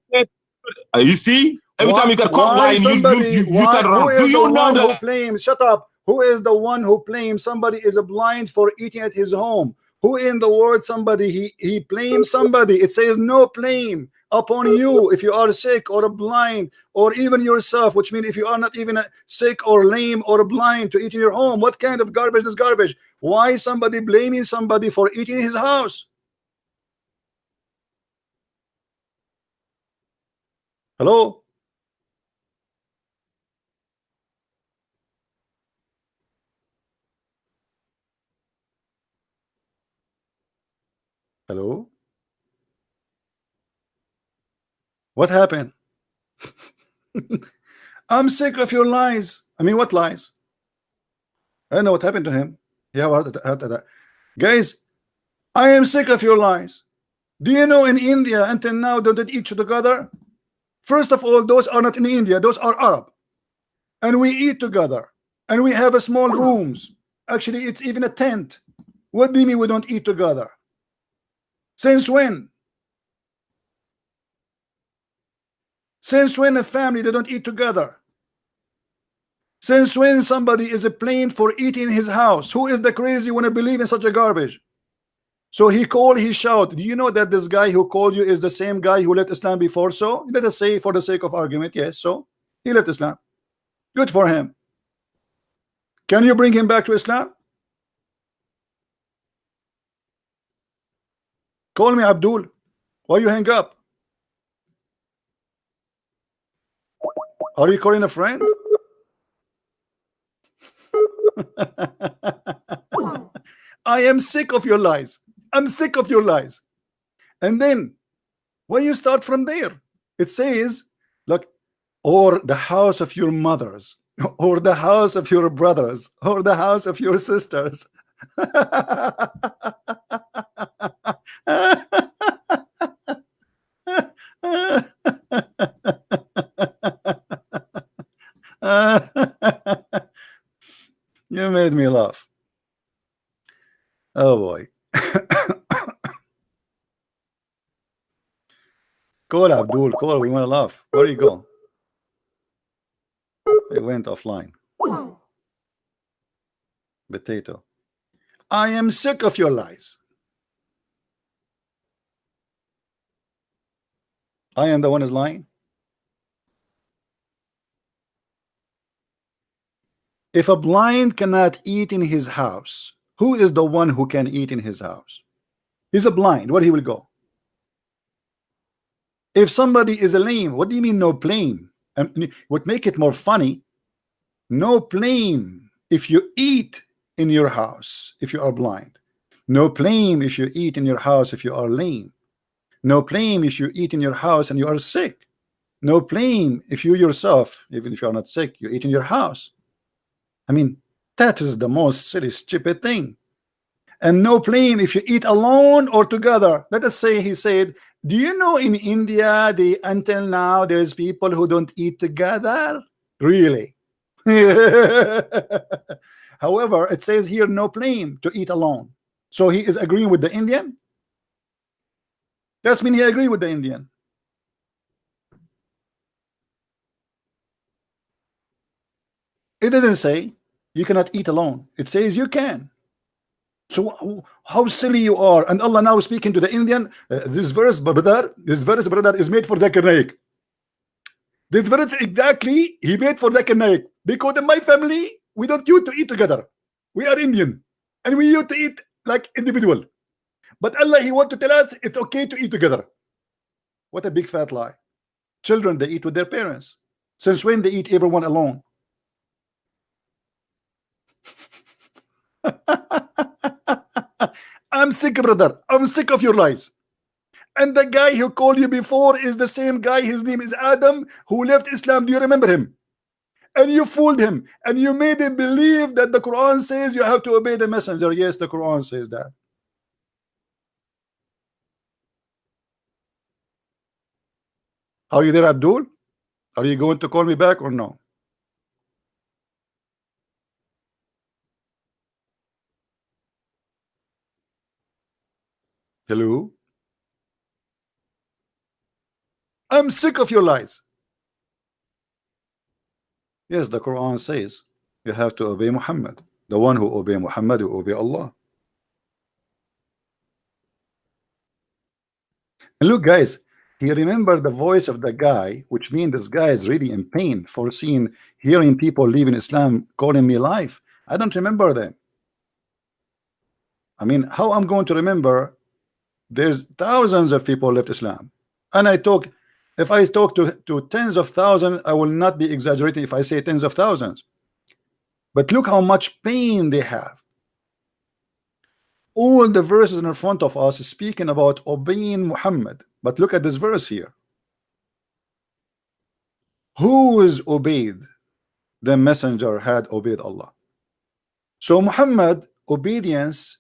Speaker 3: You see, every time you get caught
Speaker 1: Why
Speaker 3: lying,
Speaker 1: somebody?
Speaker 3: you turn
Speaker 1: Who
Speaker 3: around. Do
Speaker 1: is the
Speaker 3: you know
Speaker 1: one who
Speaker 3: that?
Speaker 1: claims? Shut up. Who is the one who claims somebody is blind for eating at his home? Who in the word somebody he blames somebody? It says no blame upon you if you are sick or blind or even yourself, which means if you are not even sick or lame or blind to eat in your home. What kind of garbage is garbage? Why somebody blaming somebody for eating in his house? Hello? Hello? What happened? I'm sick of your lies. I mean, what lies? I don't know what happened to him. Yeah, guys, I am sick of your lies. Do you know in India until now they don't eat together? First of all, those are not in India, those are Arab. And we eat together. And we have a small rooms. Actually, it's even a tent. What do you mean we don't eat together? Since when? Since when a family they don't eat together? Since when somebody is blamed for eating in his house? Who is the crazy one to believe in such a garbage? So he called, he shouted. Do you know that this guy who called you is the same guy who left Islam before? So let us say for the sake of argument, yes, so he left Islam. Good for him. Can you bring him back to Islam? Call me Abdul. Why you hang up? Are you calling a friend? I am sick of your lies. I'm sick of your lies. And then when you start from there, it says, look, or the house of your mothers, or the house of your brothers, or the house of your sisters. You made me laugh. Oh boy. Call Abdul, call. We want to laugh. Where you go? They went offline. Potato. I am sick of your lies. I am the one who's lying. If a blind cannot eat in his house, who is the one who can eat in his house? He's a blind. Where he will go? If somebody is a lame, what do you mean no blame? And what make it more funny, no blame if you eat in your house if you are blind. No blame if you eat in your house if you are lame. No blame if you eat in your house and you are sick. No blame if you yourself, even if you are not sick, you eat in your house. I mean, that is the most silly, stupid thing. And no blame if you eat alone or together. Let us say he said, do you know in India, until now, there's people who don't eat together? Really? However, it says here no blame to eat alone. So he is agreeing with the Indian? That means he agree with the Indian. It doesn't say you cannot eat alone. It says you can. So how silly you are. And Allah now speaking to the Indian, this verse, brother, is made for Zakir Naik. This verse exactly he made for Zakir Naik. Because in my family, we don't used to eat together. We are Indian. And we used to eat like individual. But Allah, he want to tell us it's okay to eat together. What a big fat lie. Children, they eat with their parents. Since when they eat everyone alone? I'm sick, brother. I'm sick of your lies. And the guy who called you before is the same guy. His name is Adam, who left Islam. Do you remember him? And you fooled him. And you made him believe that the Quran says you have to obey the messenger. Yes, the Quran says that. Are you there, Abdul? Are you going to call me back or no? Hello? I'm sick of your lies. Yes, the Quran says you have to obey Muhammad. The one who obey Muhammad will obey Allah. And look, guys, he remembered the voice of the guy, which means this guy is really in pain for hearing people leaving Islam, calling me life. I don't remember them. I mean, how I'm going to remember? There's thousands of people left Islam, and if I talk to tens of thousands, I will not be exaggerating if I say tens of thousands. But look how much pain they have. All the verses in front of us is speaking about obeying Muhammad. But look at this verse here. Who is obeyed? The messenger had obeyed Allah. So Muhammad obedience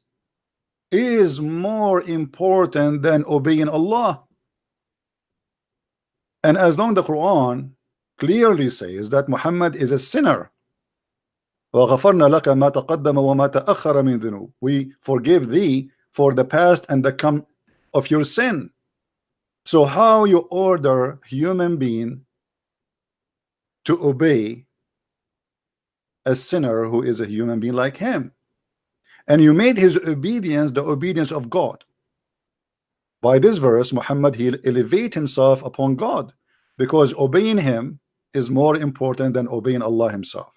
Speaker 1: is more important than obeying Allah. And as long as the Quran clearly says that Muhammad is a sinner, وَغَفَرْنَا لَكَ مَا تَقَدَّمَ وَمَا تَأَخَّرَ مِنْ ذُنُوبٍ, we forgive thee for the past and the come of your sin. So how you order human being to obey a sinner who is a human being like him? And you made his obedience the obedience of God. By this verse, Muhammad, he elevate himself upon God, because obeying him is more important than obeying Allah himself.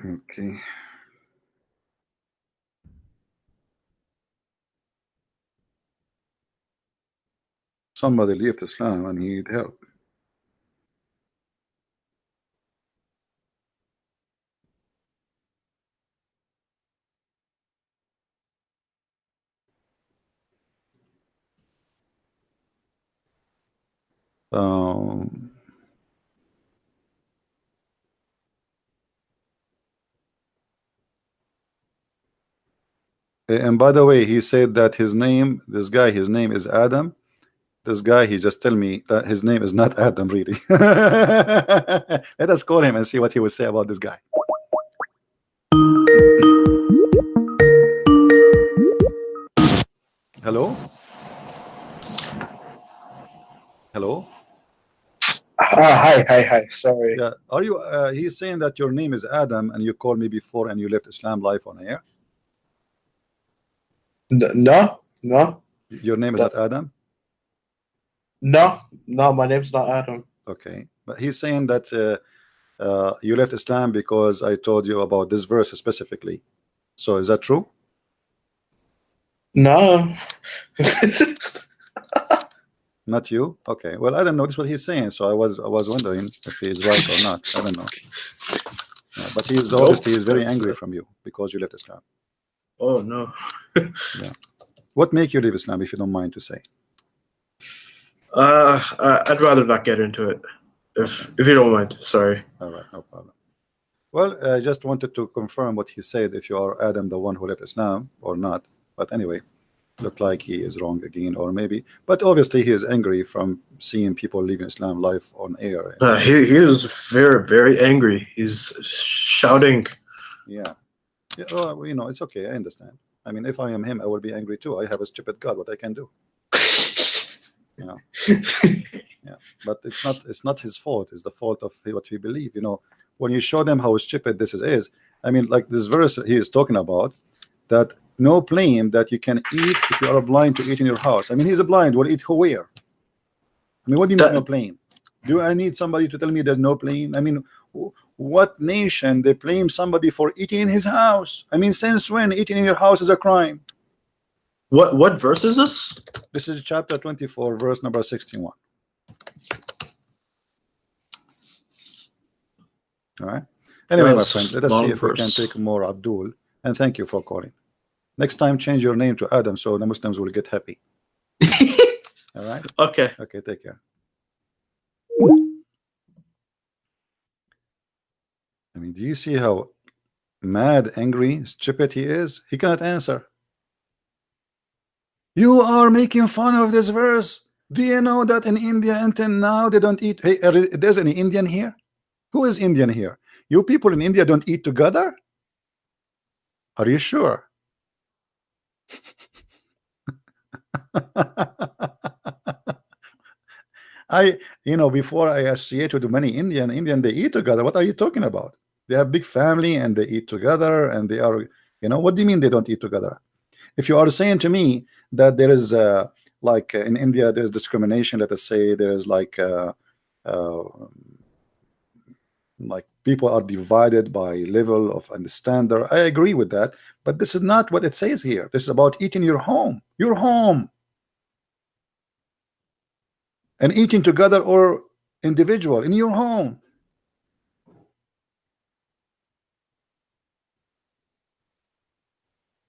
Speaker 1: Okay. Somebody left Islam and he need help. And by the way, he said that his name, this guy, his name is Adam. This guy, he just tell me that his name is not Adam, really. Let us call him and see what he will say about this guy. Hello?
Speaker 2: Hi. Sorry.
Speaker 1: Yeah. Are you? He's saying that your name is Adam, and you called me before, and you left Islam live on air.
Speaker 2: No.
Speaker 1: Your name is not Adam.
Speaker 2: No. My name's not Adam.
Speaker 1: Okay, but he's saying that you left Islam because I told you about this verse specifically. So is that true?
Speaker 2: No.
Speaker 1: Not you? Okay. Well, I don't know. This is what he's saying. So I was wondering if he is right or not. I don't know. Yeah, but he's obviously he's very angry from you because you left Islam.
Speaker 2: Oh no.
Speaker 1: Yeah. What make you leave Islam, if you don't mind to say?
Speaker 2: I'd rather not get into it, if you don't mind. Sorry.
Speaker 1: All right, no problem. Well, I just wanted to confirm what he said, if you are Adam, the one who left Islam, or not. But anyway, look like he is wrong again, or maybe. But obviously, he is angry from seeing people leaving Islam live on air.
Speaker 2: He is very angry. He's shouting.
Speaker 1: Yeah. Yeah. Well, you know, it's okay. I understand. I mean, if I am him, I will be angry too. I have a stupid God. What I can do? You know. Yeah. But it's not his fault. It's the fault of what we believe. You know, when you show them how stupid this is, I mean, like this verse he is talking about, that no plane that you can eat if you are blind to eat in your house. I mean, he's a blind. Will eat where? I mean, what do you mean no plane? Do I need somebody to tell me there's no plane? I mean, what nation they blame somebody for eating in his house? I mean, since when eating in your house is a crime?
Speaker 2: What verse is this?
Speaker 1: This is chapter 24, verse number 61. All right. Anyway, my friend, let us see if we can take more Abdul. And thank you for calling. Next time, change your name to Adam so the Muslims will get happy. All right.
Speaker 2: Okay.
Speaker 1: Okay. Take care. I mean, do you see how mad, angry, stupid he is? He cannot answer. You are making fun of this verse. Do you know that in India until now they don't eat? Hey, there's any Indian here? Who is Indian here? You people in India don't eat together? Are you sure? Before I associate with many Indian, they eat together. What are you talking about? They have big family and they eat together, and they are, what do you mean they don't eat together? If you are saying to me that there is like in India there's discrimination, let us say there's like people are divided by level of understanding, I agree with that, but this is not what it says here. This is about eating your home and eating together or individual in your home.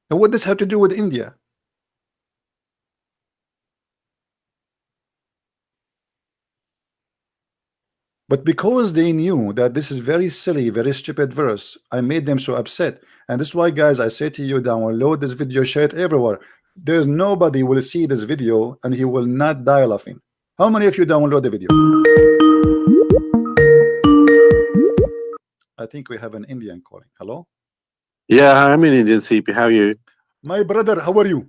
Speaker 1: And what does this have to do with India? But because they knew that this is very silly, very stupid verse, I made them so upset. And this is why, guys, I say to you, download this video, share it everywhere. There's nobody will see this video and he will not die laughing. How many of you download the video? I think we have an Indian calling. Hello?
Speaker 4: Yeah, I'm an Indian CP. How are you?
Speaker 1: My brother, how are you?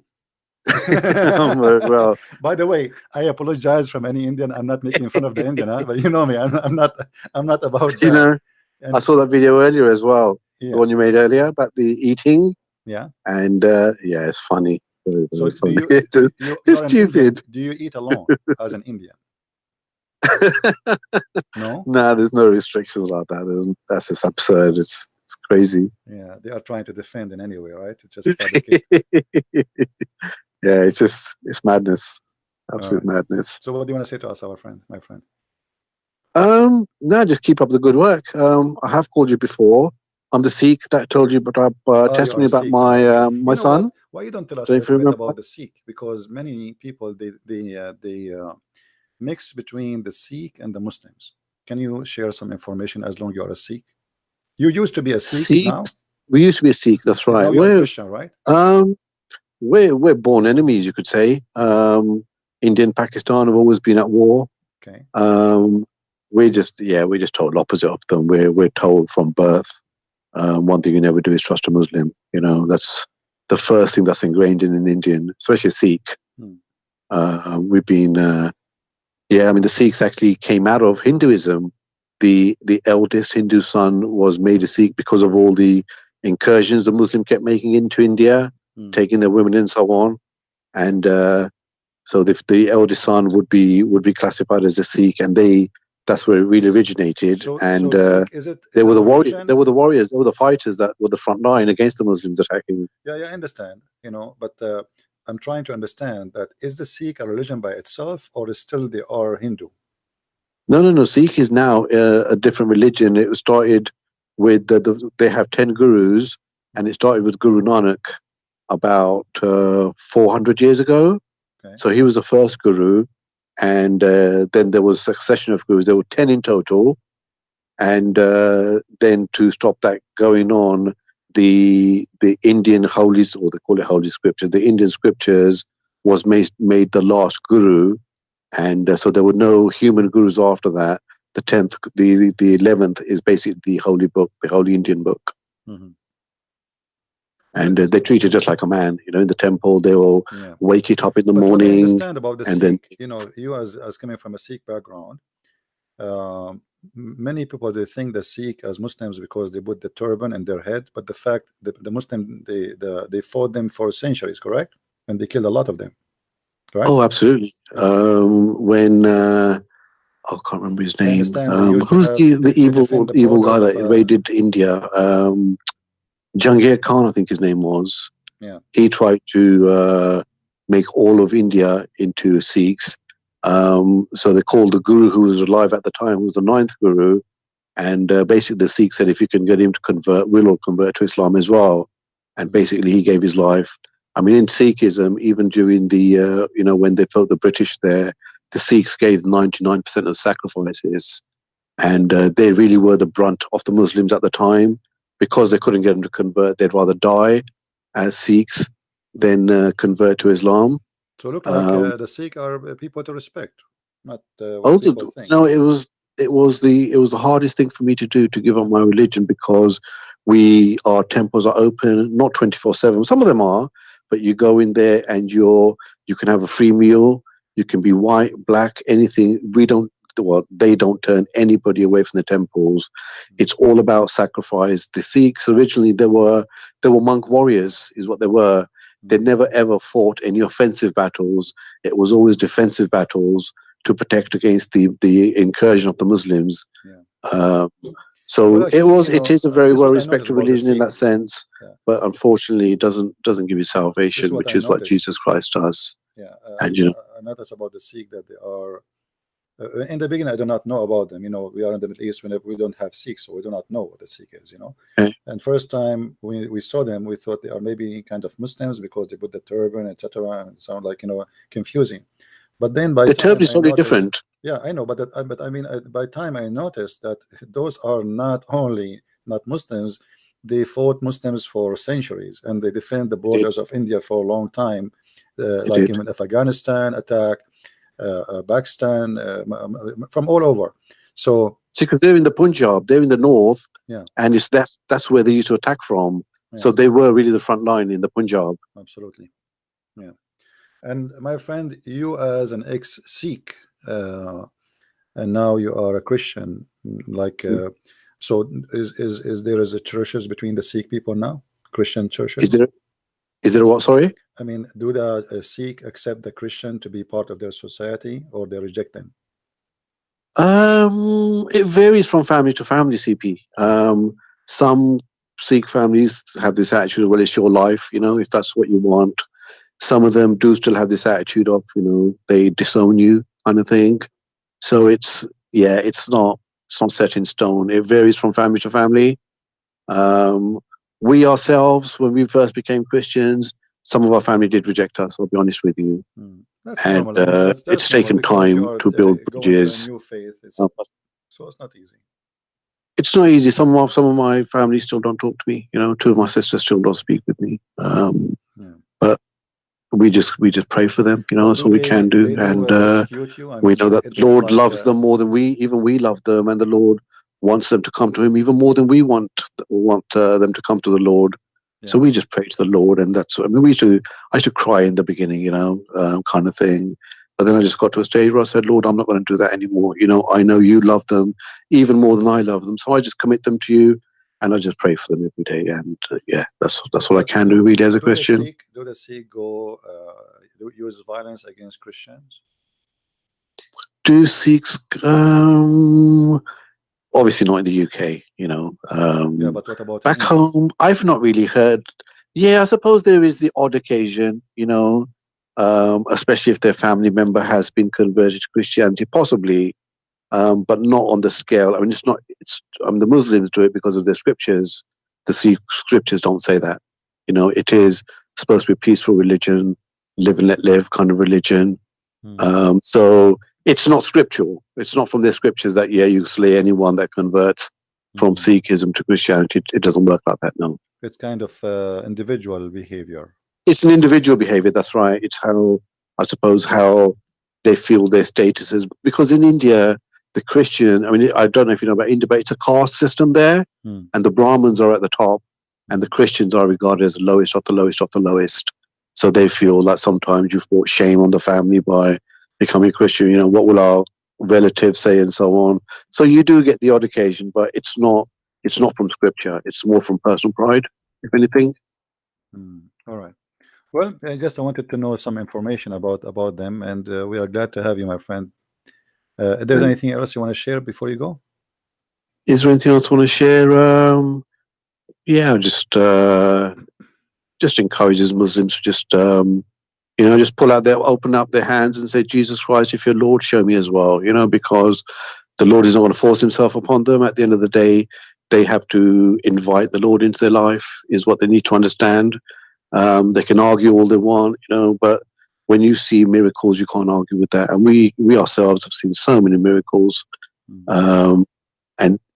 Speaker 4: I'm very well.
Speaker 1: By the way, I apologize from any Indian. I'm not making fun of the Indian, but you know me. I'm not about that.
Speaker 4: You know, I saw that video earlier as well.
Speaker 1: Yeah.
Speaker 4: The one you made earlier about the eating.
Speaker 1: Yeah.
Speaker 4: And yeah, it's funny. Very, very
Speaker 1: So
Speaker 4: funny.
Speaker 1: It's
Speaker 4: stupid.
Speaker 1: Do you eat alone as an Indian? No.
Speaker 4: No, there's no restrictions like that. That's just absurd. It's crazy.
Speaker 1: Yeah, they are trying to defend in any way, right? It's just
Speaker 4: yeah, it's madness. Absolute madness.
Speaker 1: So what do you want to say to us, my friend?
Speaker 4: No, just keep up the good work. I have called you before. I'm the Sikh that told you about testimony about my my son.
Speaker 1: Why you don't tell us a little bit about the Sikh? Because many people they mix between the Sikh and the Muslims. Can you share some information as long as you are a Sikh? You used to be a Sikh now?
Speaker 4: We used to be a Sikh, that's right.
Speaker 1: We're Christian, right?
Speaker 4: We're born enemies, you could say. India and Pakistan have always been at war.
Speaker 1: Okay.
Speaker 4: We're just total opposite of them. We're told from birth, one thing you never do is trust a Muslim. That's the first thing that's ingrained in an Indian, especially a Sikh. We've been, the Sikhs actually came out of Hinduism the eldest Hindu son was made a Sikh because of all the incursions the Muslim kept making into India, taking their women and so on. And so the eldest son would be classified as a Sikh, and that's where it really originated.
Speaker 1: So,
Speaker 4: and
Speaker 1: Sikh, is it
Speaker 4: they were the warriors.
Speaker 1: religion?
Speaker 4: They were the warriors. They were the fighters that were the front line against the Muslims attacking.
Speaker 1: Yeah, I understand. But I'm trying to understand that is the Sikh a religion by itself, or is still they are Hindu?
Speaker 4: No. Sikh is now a different religion. It was started with they have 10 gurus, and it started with Guru Nanak about 400 years ago.
Speaker 1: Okay.
Speaker 4: So he was the first guru, and then there was a succession of gurus. There were 10 in total, and then to stop that going on, the Indian holy, or they call it holy scripture, the Indian scriptures was made the last guru, and so there were no human gurus after that. The 10th, the 11th is basically the holy book, the holy Indian book. And they treat it just like a man, in the temple. They will wake it up in the
Speaker 1: But
Speaker 4: morning.
Speaker 1: What I understand about the
Speaker 4: and
Speaker 1: Sikh,
Speaker 4: then,
Speaker 1: you as coming from a Sikh background, many people, they think the Sikh as Muslims because they put the turban in their head, but the fact that the Muslim, they fought them for centuries, correct? And they killed a lot of them, correct?
Speaker 4: oh, absolutely. When I can't remember his
Speaker 1: I
Speaker 4: name.
Speaker 1: understand they used to
Speaker 4: Who was
Speaker 1: have
Speaker 4: the
Speaker 1: to defend the
Speaker 4: evil
Speaker 1: borders
Speaker 4: guy that
Speaker 1: of
Speaker 4: invaded India? Jahangir Khan, I think his name was.
Speaker 1: yeah.
Speaker 4: He tried to make all of India into Sikhs. So they called the guru who was alive at the time, who was the 9th guru. And basically the Sikhs said, if you can get him to convert, we'll all convert to Islam as well. And basically he gave his life. I mean, in Sikhism, even during the, when they fought the British there, the Sikhs gave 99% of sacrifices. And they really were the brunt of the Muslims at the time. Because they couldn't get them to convert, they'd rather die as Sikhs than convert to Islam.
Speaker 1: So look like the Sikh are people to respect, not what
Speaker 4: Oh,
Speaker 1: people think.
Speaker 4: no, it was the hardest thing for me to do, to give up my religion, because our temples are open, not 24/7. Some of them are, but you go in there and you can have a free meal. You can be white, black, anything. They don't turn anybody away from the temples. It's all about sacrifice. The Sikhs originally, they were monk warriors, is what they were. They never ever fought any offensive battles. It was always defensive battles to protect against the incursion of the Muslims.
Speaker 1: Yeah.
Speaker 4: So
Speaker 1: Well, actually,
Speaker 4: it is a very
Speaker 1: this is
Speaker 4: well
Speaker 1: what I noticed
Speaker 4: respected
Speaker 1: about the
Speaker 4: religion in
Speaker 1: Sikh.
Speaker 4: that sense.
Speaker 1: Yeah.
Speaker 4: But unfortunately, it doesn't give you
Speaker 1: This is
Speaker 4: salvation,
Speaker 1: what
Speaker 4: which
Speaker 1: I
Speaker 4: is what
Speaker 1: noticed.
Speaker 4: Jesus Christ does.
Speaker 1: Yeah,
Speaker 4: And
Speaker 1: I noticed about the Sikh that they are. In the beginning, I do not know about them. We are in the Middle East. We don't have Sikhs, so we do not know what a Sikh is.
Speaker 4: Okay.
Speaker 1: And first time we saw them, we thought they are maybe kind of Muslims because they put the turban, etc. And it sound like confusing. But then by
Speaker 4: the term
Speaker 1: time
Speaker 4: is
Speaker 1: I
Speaker 4: totally
Speaker 1: noticed,
Speaker 4: different.
Speaker 1: yeah, I know, but I mean, by time I noticed that those are not only not Muslims, they fought Muslims for centuries, and they defend the borders of India for a long time, like in Afghanistan attack. Pakistan, from all over. So
Speaker 4: because they're in the Punjab, they're in the north,
Speaker 1: yeah,
Speaker 4: and that's where they used to attack from.
Speaker 1: Yeah.
Speaker 4: So they were really the front line in the Punjab.
Speaker 1: Absolutely, yeah. And my friend, you as an ex-Sikh, and now you are a Christian, like so is there a churches between the Sikh people now, Christian churches?
Speaker 4: Is there a what? Sorry.
Speaker 1: I mean, do the Sikh accept the Christian to be part of their society, or they reject them?
Speaker 4: It varies from family to family, CP. Some Sikh families have this attitude, well, it's your life, if that's what you want. Some of them do still have this attitude of, they disown you kind of thing. So it's not set in stone. It varies from family to family. We ourselves, when we first became Christians, some of our family did reject us, I'll be honest with you.
Speaker 1: That's
Speaker 4: And
Speaker 1: normal. I mean, that's
Speaker 4: it's
Speaker 1: normal
Speaker 4: taken
Speaker 1: because you
Speaker 4: time
Speaker 1: are
Speaker 4: to build
Speaker 1: going to a
Speaker 4: bridges.
Speaker 1: new faith. So it's not easy.
Speaker 4: It's not easy. Some of my family still don't talk to me. Two of my sisters still don't speak with me. But we just pray for them. That's all we can do. And
Speaker 1: persecute you? I
Speaker 4: we
Speaker 1: mean,
Speaker 4: know that the Lord loves them more than we love them, and the Lord wants them to come to Him even more than we want them to come to the Lord.
Speaker 1: Yeah.
Speaker 4: So we just pray to the Lord, and that's. I mean, I used to cry in the beginning, kind of thing. But then I just got to a stage where I said, Lord, I'm not going to do that anymore. You know, I know you love them even more than I love them. So I just commit them to you, and I just pray for them every day. And yeah, that's all I can do really as a Christian.
Speaker 1: Do the Sikh go use violence against Christians?
Speaker 4: Do Sikhs, obviously not in the UK, you know.
Speaker 1: Yeah, but what about
Speaker 4: Back
Speaker 1: in India?
Speaker 4: home, I've not really heard. Yeah, I suppose there is the odd occasion, you know, especially if their family member has been converted to Christianity, possibly, but not on the scale. I mean, it's not. It's the Muslims do it because of their scriptures. The Sikh scriptures don't say that. You know, it is supposed to be a peaceful religion, live and let live kind of religion. So it's not scriptural. It's not from their scriptures that you slay anyone that converts from Sikhism to Christianity. It doesn't work like that. No,
Speaker 1: it's kind of individual behavior.
Speaker 4: it's an individual behavior. That's right. It's how, I suppose, how they feel their status is. Because in India, the Christian, I mean, I don't know if you know about India, but it's a caste system there, and the Brahmins are at the top, and the Christians are regarded as the lowest of the lowest of the lowest. So they feel that sometimes you've brought shame on the family by becoming Christian. You know, what will our relatives say, and so on. So you do get the odd occasion, but it's not from scripture. It's more from personal pride, if anything.
Speaker 1: All right. Well, I wanted to know some information about them, and we are glad to have you, my friend. If there's anything else you want to share before you go?
Speaker 4: Is there anything else I want to share? Yeah, just encourages Muslims to just just open up their hands and say, Jesus Christ, if you're Lord, show me as well. You know, because the Lord is not going to force himself upon them. At the end of the day, they have to invite the Lord into their life, is what they need to understand. They can argue all they want, you know, but when you see miracles, you can't argue with that. And we ourselves have seen so many miracles. And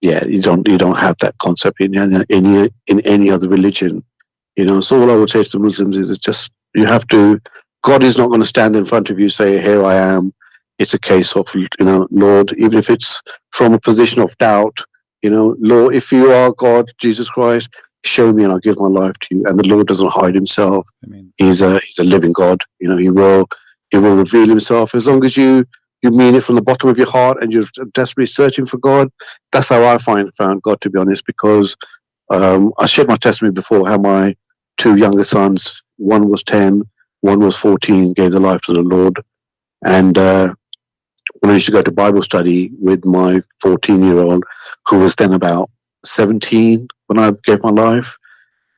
Speaker 4: yeah, you don't have that concept in any other religion, you know. So all I would say to the Muslims is, it's just, you have to. God is not going to stand in front of you, say, "Here I am." It's a case of, you know, Lord, even if it's from a position of doubt, you know, Lord, if you are God, Jesus Christ, show me and I'll give my life to you. And the Lord doesn't hide himself. He's a living God. You know, he will reveal himself as long as you mean it from the bottom of your heart and you're desperately searching for God. That's how I found God, to be honest, because I shared my testimony before how my two younger sons, one was 10, one was 14, gave their life to the Lord. And when I used to go to Bible study with my 14-year-old, who was then about 17 when I gave my life,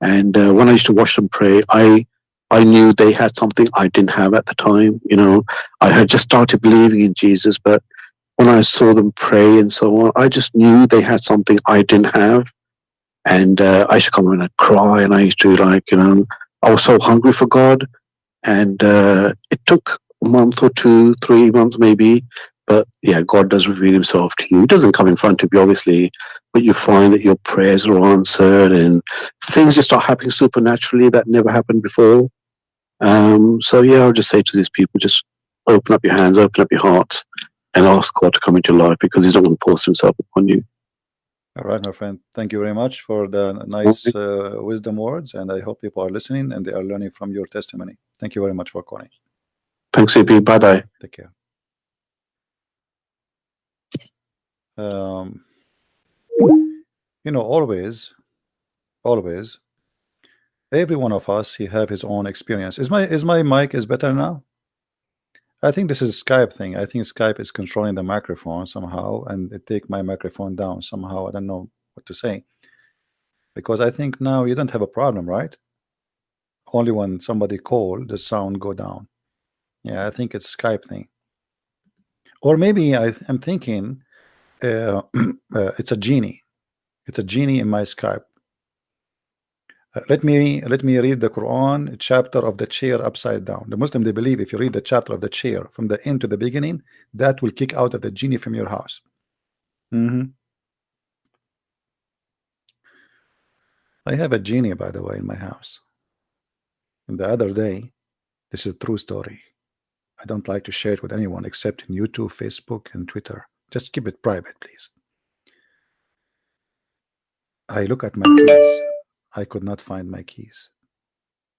Speaker 4: and when I used to watch them pray, I knew they had something I didn't have at the time. You know, I had just started believing in Jesus, but when I saw them pray and so on, I just knew they had something I didn't have. And I used to come in and cry, and I used to, like, you know, I was so hungry for God. And it took a month or 2, 3 months maybe. But yeah, God does reveal himself to you. He doesn't come in front of you, obviously, but you find that your prayers are answered and things just start happening supernaturally that never happened before. So yeah, I'll just say to these people, just open up your hands, open up your hearts, and ask God to come into your life, because he's not going to force himself upon you.
Speaker 1: All right, my friend. Thank you very much for the nice wisdom words, and I hope people are listening and they are learning from your testimony. Thank you very much for calling.
Speaker 4: Thanks, CP. Bye-bye.
Speaker 1: Take care. You know, always, every one of us, he have his own experience. Is my mic is better now? I think this is a Skype thing. I think Skype is controlling the microphone somehow, and it take my microphone down somehow. I don't know what to say, because I think now you don't have a problem, right? Only when somebody call, the sound go down. Yeah, I think it's Skype thing, or maybe I'm thinking it's a genie. It's a genie in my Skype. Let me read the Quran chapter of the chair upside down. The Muslim, they believe if you read the chapter of the chair from the end to the beginning, that will kick out of the genie from your house. I have a genie, by the way, in my house. And the other day, this is a true story. I don't like to share it with anyone except in YouTube, Facebook, and Twitter. Just keep it private, please. I look at my keys. I could not find my keys.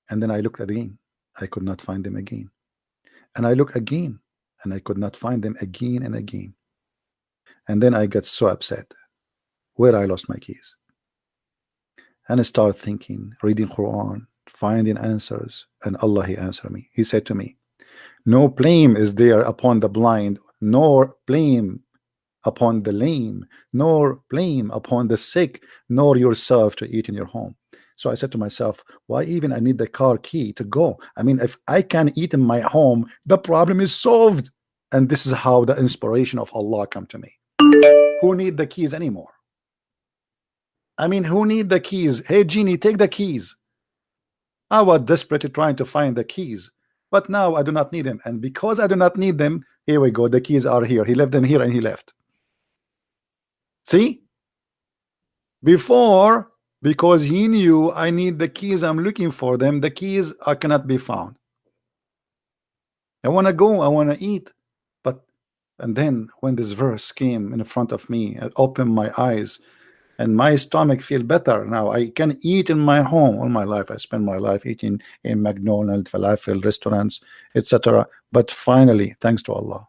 Speaker 1: And then I looked again. I could not find them again. And I look again. and I could not find them again and again. And then I got so upset where I lost my keys. And I started thinking, reading Quran, finding answers, and Allah, He answered me. He said to me, no blame is there upon the blind, nor blame upon the lame, nor blame upon the sick, nor yourself to eat in your home. So I said to myself, why even I need the car key to go? I mean, if I can eat in my home, the problem is solved. And this is how the inspiration of Allah come to me. Who need the keys anymore? I mean, who need the keys? Hey, genie, take the keys. I was desperately trying to find the keys, but now I do not need them. And because I do not need them, here we go. The keys are here. He left them here and he left. See? Before, because he knew I need the keys, I'm looking for them. The keys cannot be found. I want to go. I want to eat. But, and then when this verse came in front of me, it opened my eyes. And my stomach feel better now. I can eat in my home. All my life I spent my life eating in McDonald's, falafel restaurants, etc. But finally, thanks to Allah.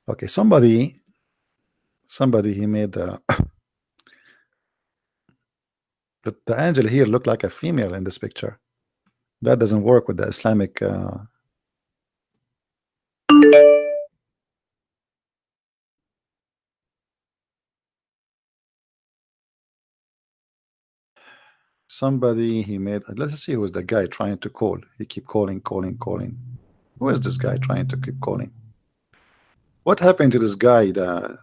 Speaker 1: Okay, somebody he made the angel here look like a female in this picture. That doesn't work with the Islamic somebody he made. Let's see who's the guy trying to call. He keep calling. Who is this guy trying to keep calling? What happened to this guy, the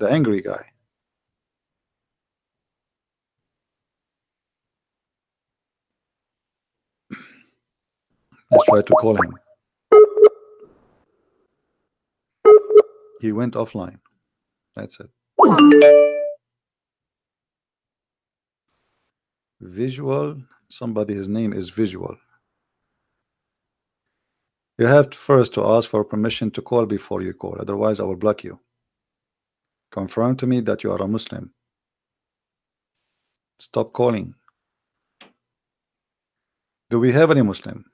Speaker 1: angry guy? Let's try to call him. He went offline. That's it. Visual. Somebody, his name is Visual. You have first to ask for permission to call before you call. Otherwise, I will block you. Confirm to me that you are a Muslim. Stop calling. Do we have any Muslim?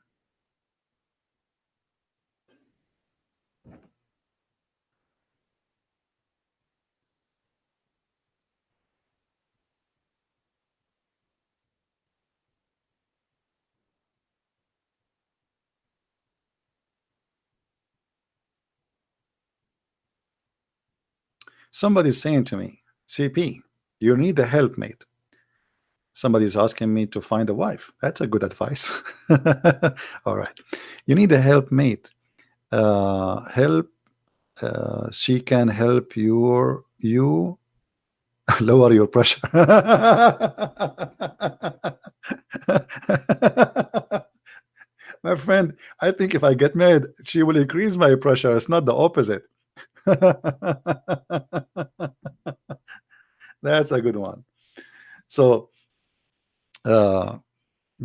Speaker 1: Somebody's saying to me, CP, you need a helpmate. Somebody's asking me to find a wife. That's a good advice. All right. You need a helpmate. She can help you lower your pressure. My friend, I think if I get married, she will increase my pressure. It's not the opposite. That's a good one. So I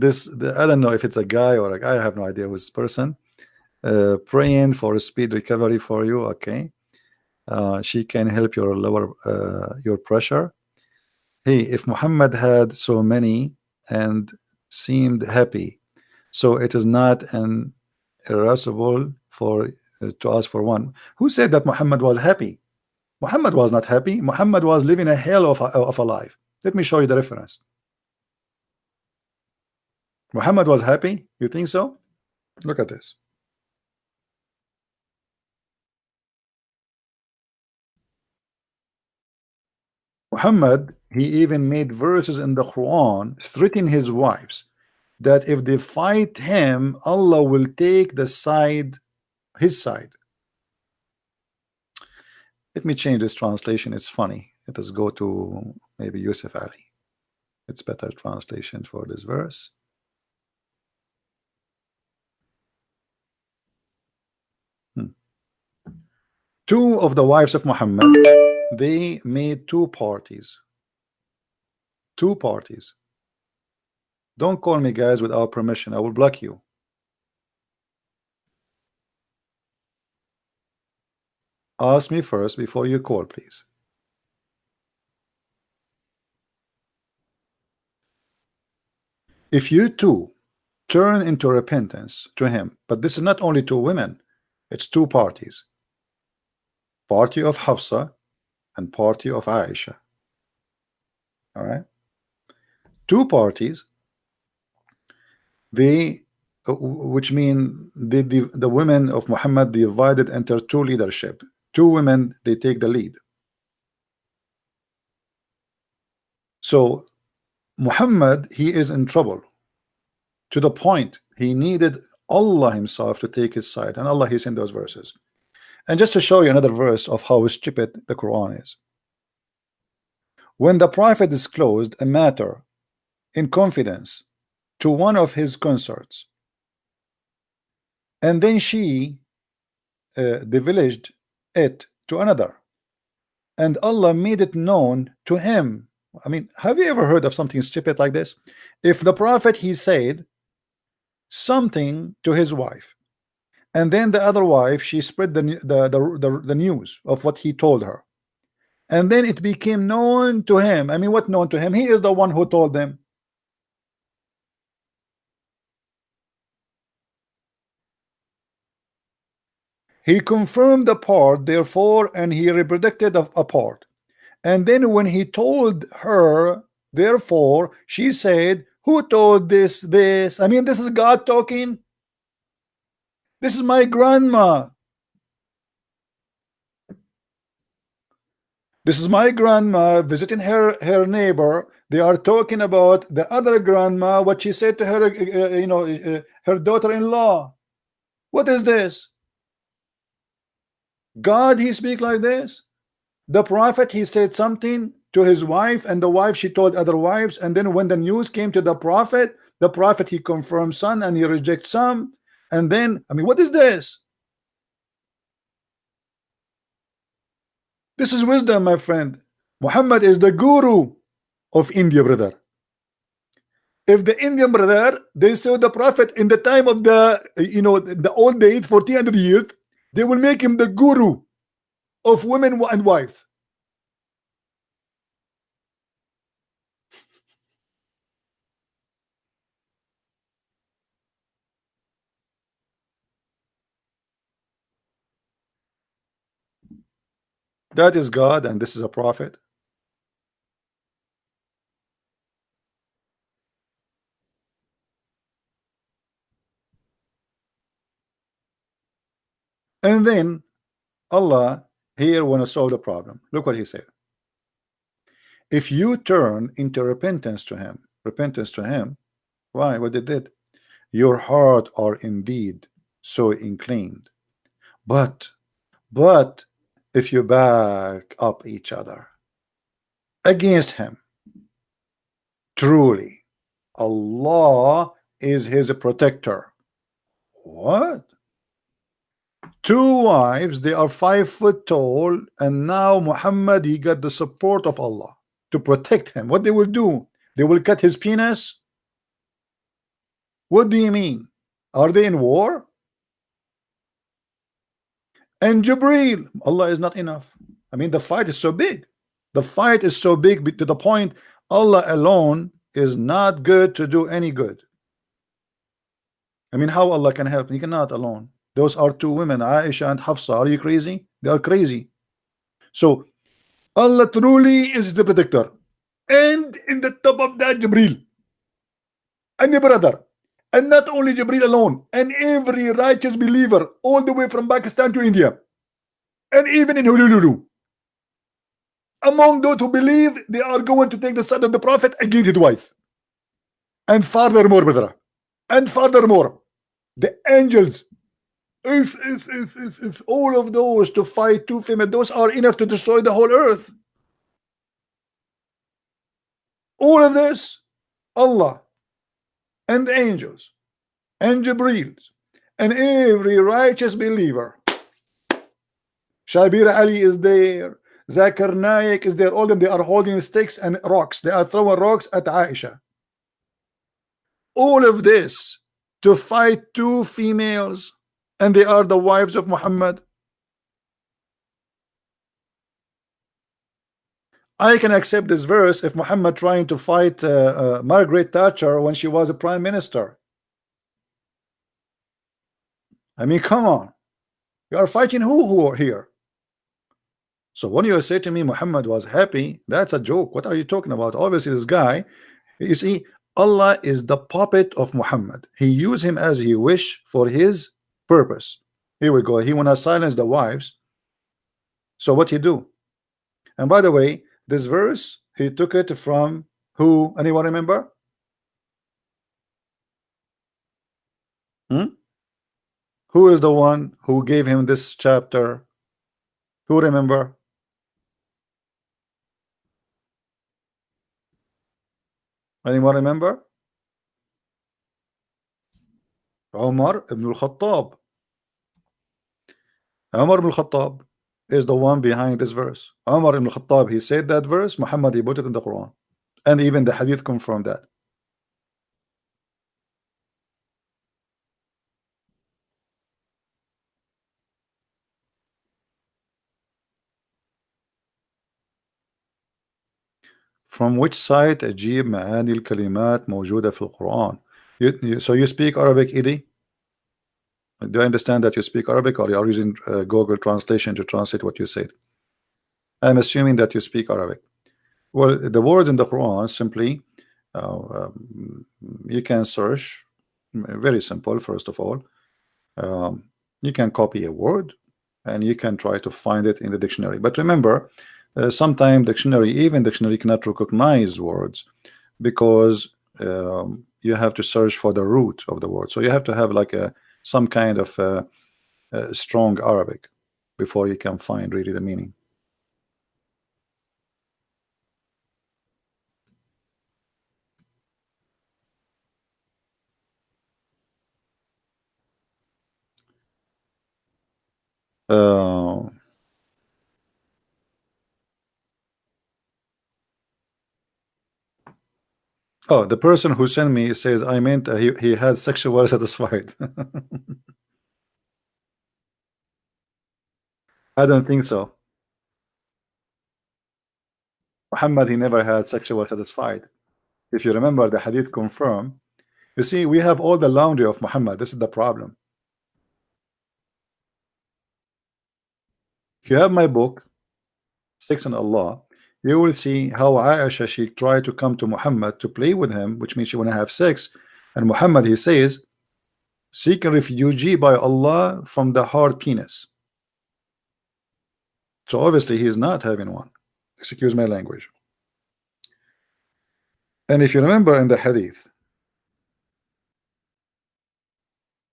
Speaker 1: don't know if it's a guy or a guy. I have no idea who's this person. Praying for a speed recovery for you. Okay. She can help your lower your pressure. Hey, if Muhammad had so many and seemed happy, so it is not an irascible for to ask for one. Who said that Muhammad was happy? Muhammad was not happy. Muhammad was living a hell of a life. Let me show you the reference. Muhammad was happy? You think so? Look at this. Muhammad, he even made verses in the Quran threatening his wives that if they fight him, Allah will take the side, his side. Let me change this translation. It's funny. Let us go to maybe Yusuf Ali. It's better translation for this verse. Two of the wives of Muhammad, they made two parties. Two parties. Don't call me, guys, without permission. I will block you. Ask me first before you call, please. If you two turn into repentance to him. But this is not only two women, it's two parties. Party of Hafsa and party of Aisha. All right, two parties. They, which mean the women of Muhammad divided into two leadership. Two women, they take the lead. So Muhammad, he is in trouble to the point he needed Allah himself to take his side, and Allah, he's in those verses. And just to show you another verse of how stupid the Quran is, when the Prophet disclosed a matter in confidence to one of his consorts, and then she divulged it to another, and Allah made it known to him. I mean, have you ever heard of something stupid like this? If the Prophet, he said something to his wife, and then the other wife, she spread the news of what he told her, and then it became known to him. I mean, what known to him? He is the one who told them. He confirmed the part, therefore, and he reproduced a part. And then when he told her, therefore, she said, who told this? I mean, this is God talking. This is my grandma. This is my grandma visiting her neighbor. They are talking about the other grandma, what she said to her, her daughter-in-law. What is this? God, he speak like this? The Prophet, he said something to his wife, and the wife, she told other wives, and then when the news came to the Prophet, he confirmed some and he rejects some. And then, I mean, what is this? This is wisdom, my friend. Muhammad is the guru of India, brother. If the Indian brother, they saw the Prophet in the time of the the old days, 1400 years, they will make him the guru of women and wives. That is God, and this is a prophet. And then Allah here want to solve the problem. Look what he said. If you turn into repentance to him, why? What they did? Your heart are indeed so inclined. But if you back up each other against him, truly Allah is his protector. What? Two wives, they are 5 foot tall, and now Muhammad, he got the support of Allah to protect him. What they will do? They will cut his penis? What do you mean? Are they in war? And Jibreel, Allah is not enough. I mean, the fight is so big. The fight is so big to the point Allah alone is not good to do any good. I mean, how Allah can help? He cannot alone. Those are two women, Aisha and Hafsa. Are you crazy? They are crazy. So Allah truly is the protector. And in the top of that, Jibreel and the brother. And not only Jibreel alone, and every righteous believer all the way from Pakistan to India, and even in Honolulu, among those who believe, they are going to take the side of the Prophet against his wife. And furthermore, brother, and furthermore, the angels, if all of those to fight two female, those are enough to destroy the whole earth. All of this, Allah and the angels and Jibreel and every righteous believer. Shabir Ali is there, Zakir Naik is there, all of them, they are holding sticks and rocks. They are throwing rocks at Aisha. All of this to fight two females, and they are the wives of Muhammad. I can accept this verse if Muhammad trying to fight Margaret Thatcher when she was a prime minister. I mean, come on. You are fighting who are here? So when you say to me Muhammad was happy, that's a joke. What are you talking about? Obviously, this guy, you see, Allah is the puppet of Muhammad. He use him as he wish for his purpose. Here we go. He wanna silence the wives. So what he do? And by the way, this verse he took it from who? Anyone remember? Who is the one who gave him this chapter? Who remember? Anyone remember? Umar ibn al-Khattab. Umar ibn al-Khattab is the one behind this verse. Umar ibn al-Khattab, he said that verse. Muhammad, he put it in the Quran, and even the hadith confirmed that. From which site أجيب معاني الكلمات موجودة في القرآن? So you speak Arabic, Edie? Do I understand that you speak Arabic, or you are using Google translation to translate what you said? I'm assuming that you speak Arabic. Well, the words in the Quran simply you can search. Very simple. First of all, you can copy a word and you can try to find it in the dictionary. But remember, sometimes even dictionary cannot recognize words, because you have to search for the root of the word. So you have to have like some kind of strong Arabic before you can find really the meaning. Oh, the person who sent me says I meant he had sexual satisfied. I don't think so. Muhammad, he never had sexual satisfied. If you remember, the hadith confirm. You see, we have all the laundry of Muhammad. This is the problem. If you have my book, Sex and Allah, you will see how Aisha, she tried to come to Muhammad to play with him, which means she want to have sex. And Muhammad, he says, seek a refugee by Allah from the hard penis. So obviously he is not having one. Excuse my language. And if you remember in the hadith,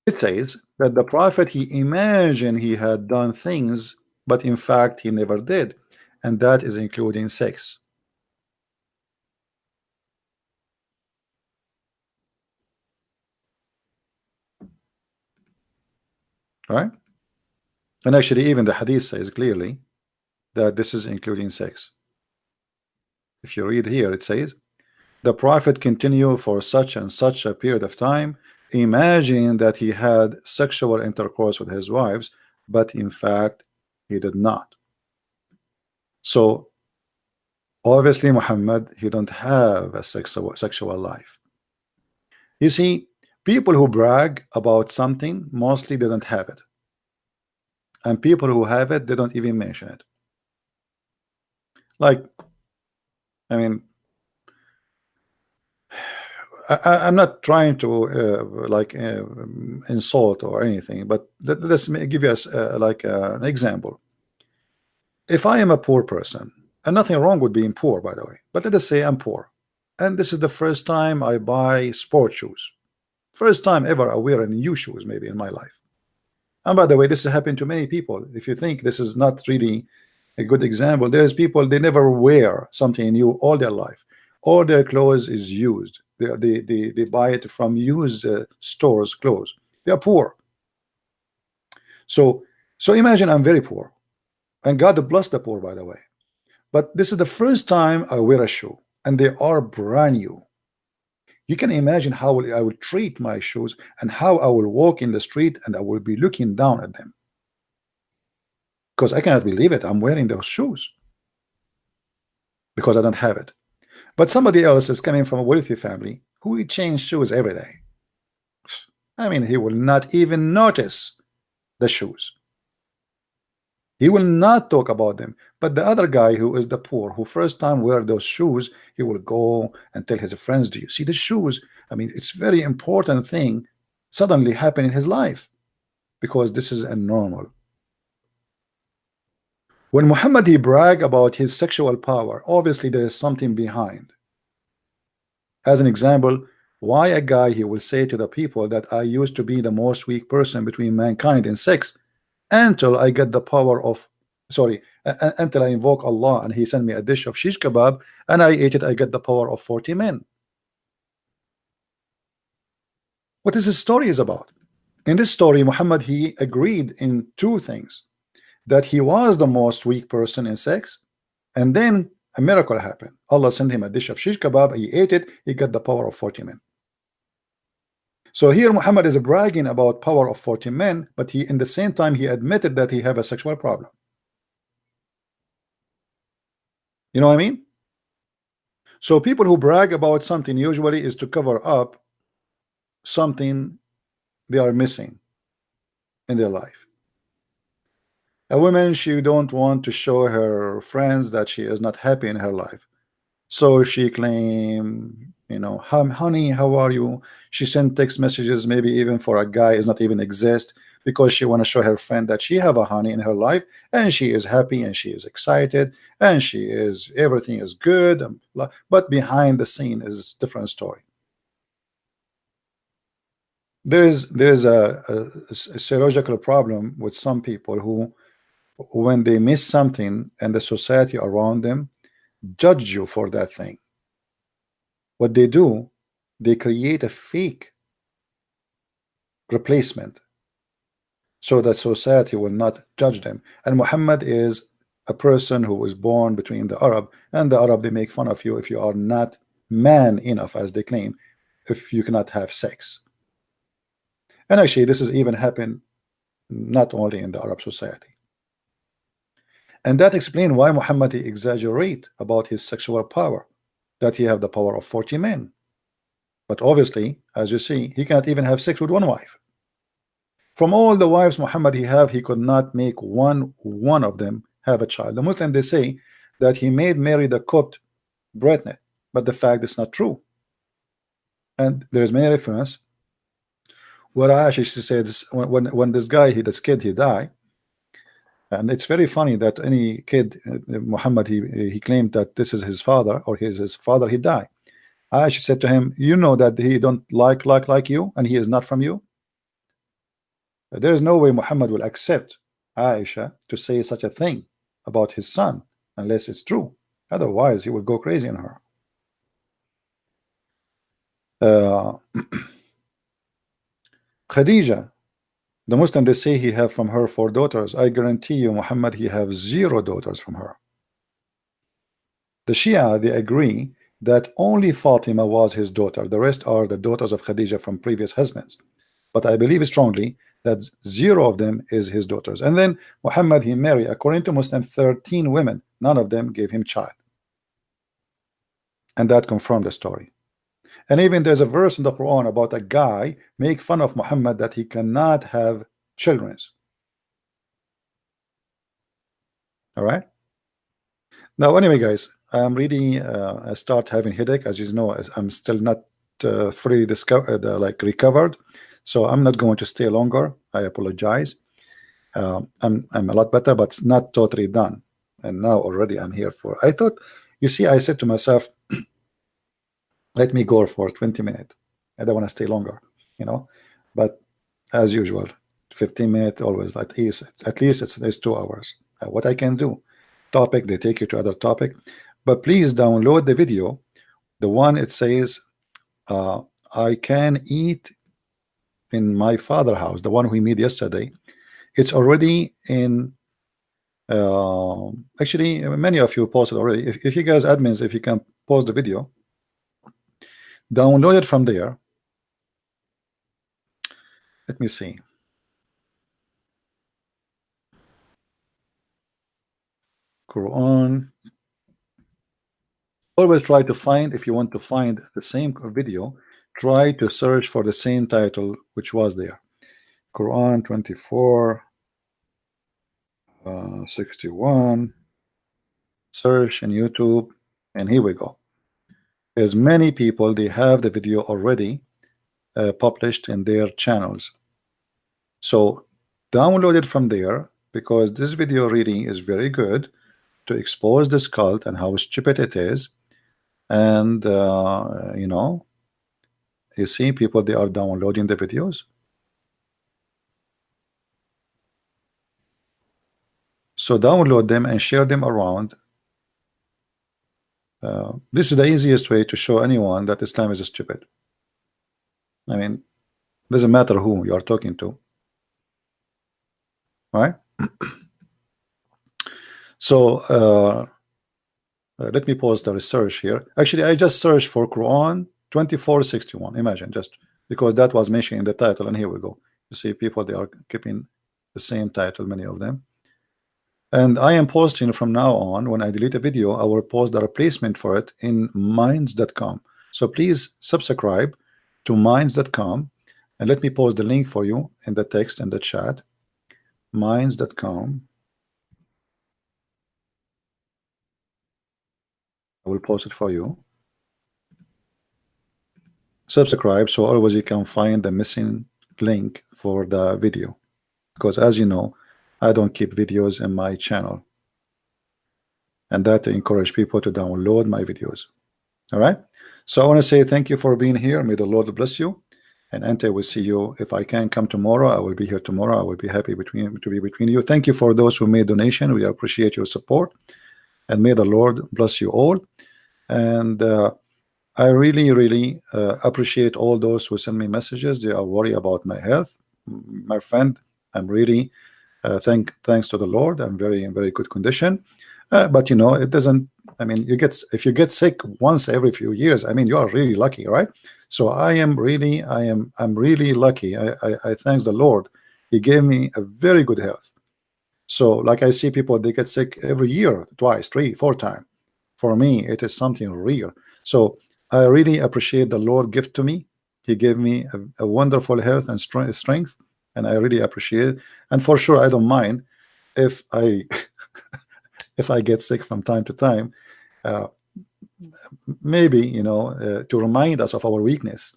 Speaker 1: it says that the prophet, he imagined he had done things, but in fact he never did, and that is including sex. Right? And actually even the hadith says clearly that this is including sex. If you read here, it says the prophet continued for such and such a period of time, imagining that he had sexual intercourse with his wives, but in fact he did not. So obviously Muhammad, he don't have a sexual life. You see, people who brag about something, mostly they don't have it, and people who have it, they don't even mention it. Like, I mean, I'm not trying to insult or anything, but let's give you an example. If I am a poor person, and nothing wrong with being poor, by the way, but let us say I'm poor, and this is the first time I buy sport shoes, first time ever I wear new shoes maybe in my life. And by the way, this has happened to many people. If you think this is not really a good example, there's people, they never wear something new all their life. All their clothes is used. They buy it from used stores clothes. They are poor. So imagine I'm very poor, and God bless the poor, by the way, but this is the first time I wear a shoe and they are brand new. You can imagine how I will treat my shoes and how I will walk in the street and I will be looking down at them, because I cannot believe it. I'm wearing those shoes because I don't have it. But somebody else is coming from a wealthy family who will change shoes every day. I mean, he will not even notice the shoes. He will not talk about them. But the other guy who is the poor, who first time wear those shoes, he will go and tell his friends, do you see the shoes? I mean, it's very important thing suddenly happen in his life, because this is a normal. When Muhammad he brag about his sexual power, obviously there is something behind. As an example, why a guy he will say to the people that I used to be the most weak person between mankind in sex until I get the power of, sorry, until I invoke Allah and he sent me a dish of shish kebab and I ate it, I get the power of 40 men. What is his story is about? In this story, Muhammad he agreed in two things: that he was the most weak person in sex, and then a miracle happened. Allah sent him a dish of shish kebab, he ate it, he got the power of 40 men. So here Muhammad is bragging about power of 40 men, but he in the same time he admitted that he have a sexual problem. You know what I mean? So people who brag about something usually is to cover up something they are missing in their life. A woman, she don't want to show her friends that she is not happy in her life, so she claim, you know, honey, how are you? She sent text messages, maybe even for a guy is not even exist, because she want to show her friend that she have a honey in her life and she is happy and she is excited and she is, everything is good, but behind the scene is a different story. There's a psychological problem with some people who, when they miss something and the society around them judge you for that thing, what they do, they create a fake replacement so that society will not judge them. And Muhammad is a person who was born between the Arab, and the Arab, they make fun of you if you are not man enough, as they claim, if you cannot have sex. And actually this is even happened not only in the Arab society. And that explains why Muhammad exaggerate about his sexual power, that he have the power of 40 men. But obviously, as you see, he cannot even have sex with one wife. From all the wives Muhammad he could not make one of them have a child. The Muslim, they say that he made Mary the Copt pregnant, but the fact is not true. And there's many reference where Aisha, she said when this guy, this kid, he died. And it's very funny that any kid, Muhammad, he claimed that this is his father, or his father, he died. Aisha said to him, you know that he don't like you, and he is not from you. There is no way Muhammad will accept Aisha to say such a thing about his son unless it's true. Otherwise, he will go crazy on her. Khadija, the Muslim, they say he have from her 4 daughters. I guarantee you, Muhammad, he have 0 daughters from her. The Shia, they agree that only Fatima was his daughter. The rest are the daughters of Khadija from previous husbands. But I believe strongly that 0 of them is his daughters. And then Muhammad, he married, according to Muslim, 13 women. None of them gave him child. And that confirmed the story. And even there's a verse in the Quran about a guy make fun of Muhammad that he cannot have children. All right. Now, anyway, guys, I'm really I start having headache, as you know. I'm still not fully like recovered, so I'm not going to stay longer. I apologize. I'm a lot better, but it's not totally done. And now already I'm here for. I thought, you see, I said to myself, let me go for 20 minutes. I don't want to stay longer, you know. But as usual, 15 minutes always. At least it's 2 hours. What I can do, topic, they take you to other topic. But please download the video, the one it says I can eat in my father's house, the one we made yesterday. It's already in actually many of you posted already. If you guys admins, if you can pause the video, download it from there. Let me see. Quran. Always try to find, if you want to find the same video, try to search for the same title which was there. Quran 24. 61. Search in YouTube, and here we go. There's many people, they have the video already published in their channels. So download it from there, because this video really is very good to expose this cult and how stupid it is. And you know, you see people, they are downloading the videos. So download them and share them around. This is the easiest way to show anyone that Islam is stupid. I mean, doesn't matter who you are talking to, right? So let me pause the research here. Actually, I just searched for Quran 2461. Imagine, just because that was mentioned in the title, and here we go. You see people, they are keeping the same title, many of them. And I am posting from now on. When I delete a video, I will post the replacement for it in minds.com. So please subscribe to minds.com, and let me post the link for you in the text and the chat. Minds.com. I will post it for you. Subscribe so always you can find the missing link for the video, because as you know, I don't keep videos in my channel, and that to encourage people to download my videos. All right, so I want to say thank you for being here. May the Lord bless you, and Ante will see you. If I can come tomorrow, I will be here tomorrow. I will be happy to be between you. Thank you for those who made donation. We appreciate your support, and may the Lord bless you all. And I really appreciate all those who send me messages. They are worried about my health. My friend, I'm really thanks to the Lord, I'm very in very good condition. But you know, it doesn't, I mean, if you get sick once every few years, I mean, you are really lucky, right? So I'm really lucky. I thanks the Lord. He gave me a very good health. So like I see people, they get sick every year, twice, 3, 4 times. For me, it is something real. So I really appreciate the Lord gift to me. He gave me a wonderful health and strength, and I really appreciate it. And for sure, I don't mind if I if I get sick from time to time. Maybe, you know, to remind us of our weakness,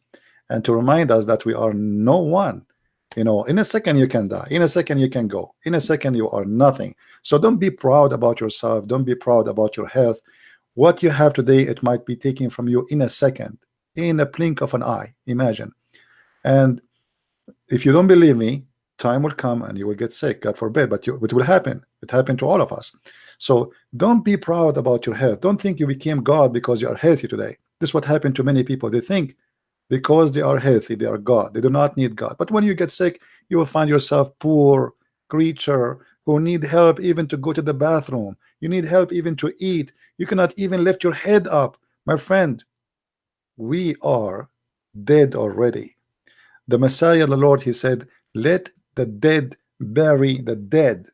Speaker 1: and to remind us that we are no one. You know, in a second you can die, in a second you can go, in a second you are nothing. So don't be proud about yourself, don't be proud about your health. What you have today, it might be taken from you in a second, in a blink of an eye. Imagine. And if you don't believe me, time will come and you will get sick, God forbid, but it will happen. It happened to all of us. So don't be proud about your health. Don't think you became God because you are healthy today. This is what happened to many people. They think because they are healthy, they are God. They do not need God. But when you get sick, you will find yourself poor creature who need help even to go to the bathroom. You need help even to eat. You cannot even lift your head up. My friend, we are dead already. The Messiah, the Lord, he said, let the dead bury the dead.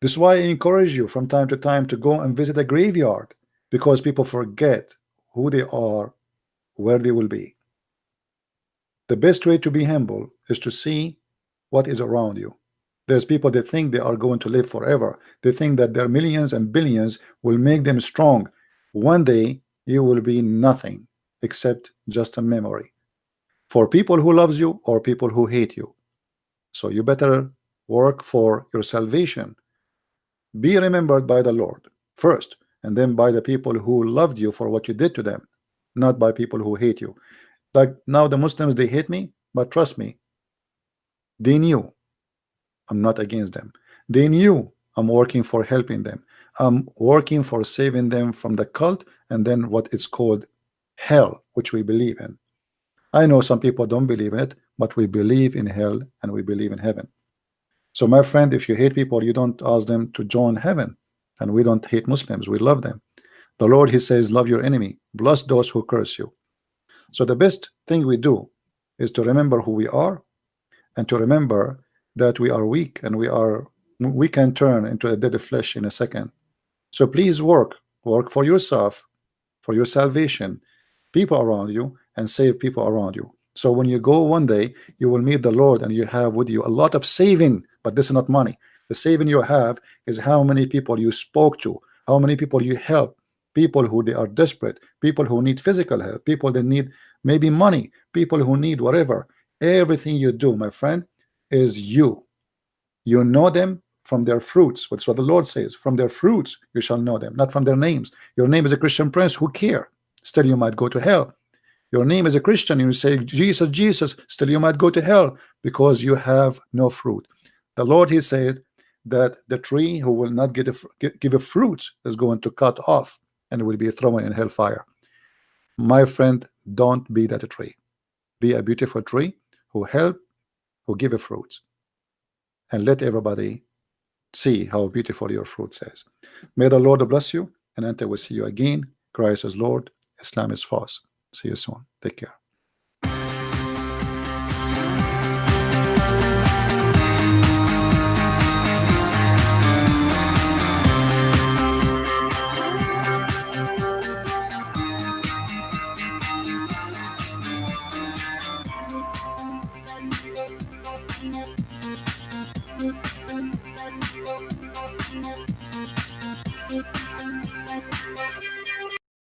Speaker 1: This is why I encourage you from time to time to go and visit a graveyard, because people forget who they are, where they will be. The best way to be humble is to see what is around you. There's people that think they are going to live forever. They think that their millions and billions will make them strong. One day you will be nothing except just a memory for people who loves you or people who hate you. So you better work for your salvation. Be remembered by the Lord first, and then by the people who loved you for what you did to them, not by people who hate you. Like now the Muslims, they hate me, but trust me, they knew I'm not against them. They knew I'm working for helping them. I'm working for saving them from the cult and then what it's called hell, which we believe in. I know some people don't believe in it, but we believe in hell and we believe in heaven. So my friend, if you hate people, you don't ask them to join heaven. And we don't hate Muslims, we love them. The Lord, he says, love your enemy, bless those who curse you. So the best thing we do is to remember who we are, and to remember that we are weak, and we can turn into a dead flesh in a second. So please work for yourself, for your salvation, people around you, and save people around you. So when you go one day, you will meet the Lord, and you have with you a lot of saving, but this is not money. The saving you have is how many people you spoke to, how many people you help, people who they are desperate, people who need physical help, people that need maybe money, people who need whatever. Everything you do, my friend, is you. You know them from their fruits. That's what the Lord says. From their fruits you shall know them, not from their names. Your name is a Christian prince, who care? Still you might go to hell. Your name is a Christian, you say Jesus, Jesus, still you might go to hell because you have no fruit. The Lord, he said that the tree who will not give a fruit is going to cut off and will be thrown in hellfire. My friend, don't be that tree. Be a beautiful tree who help, who give a fruit, and let everybody see how beautiful your fruit is. May the Lord bless you, and until we see you again, Christ is Lord, Islam is false. See you soon. Take care.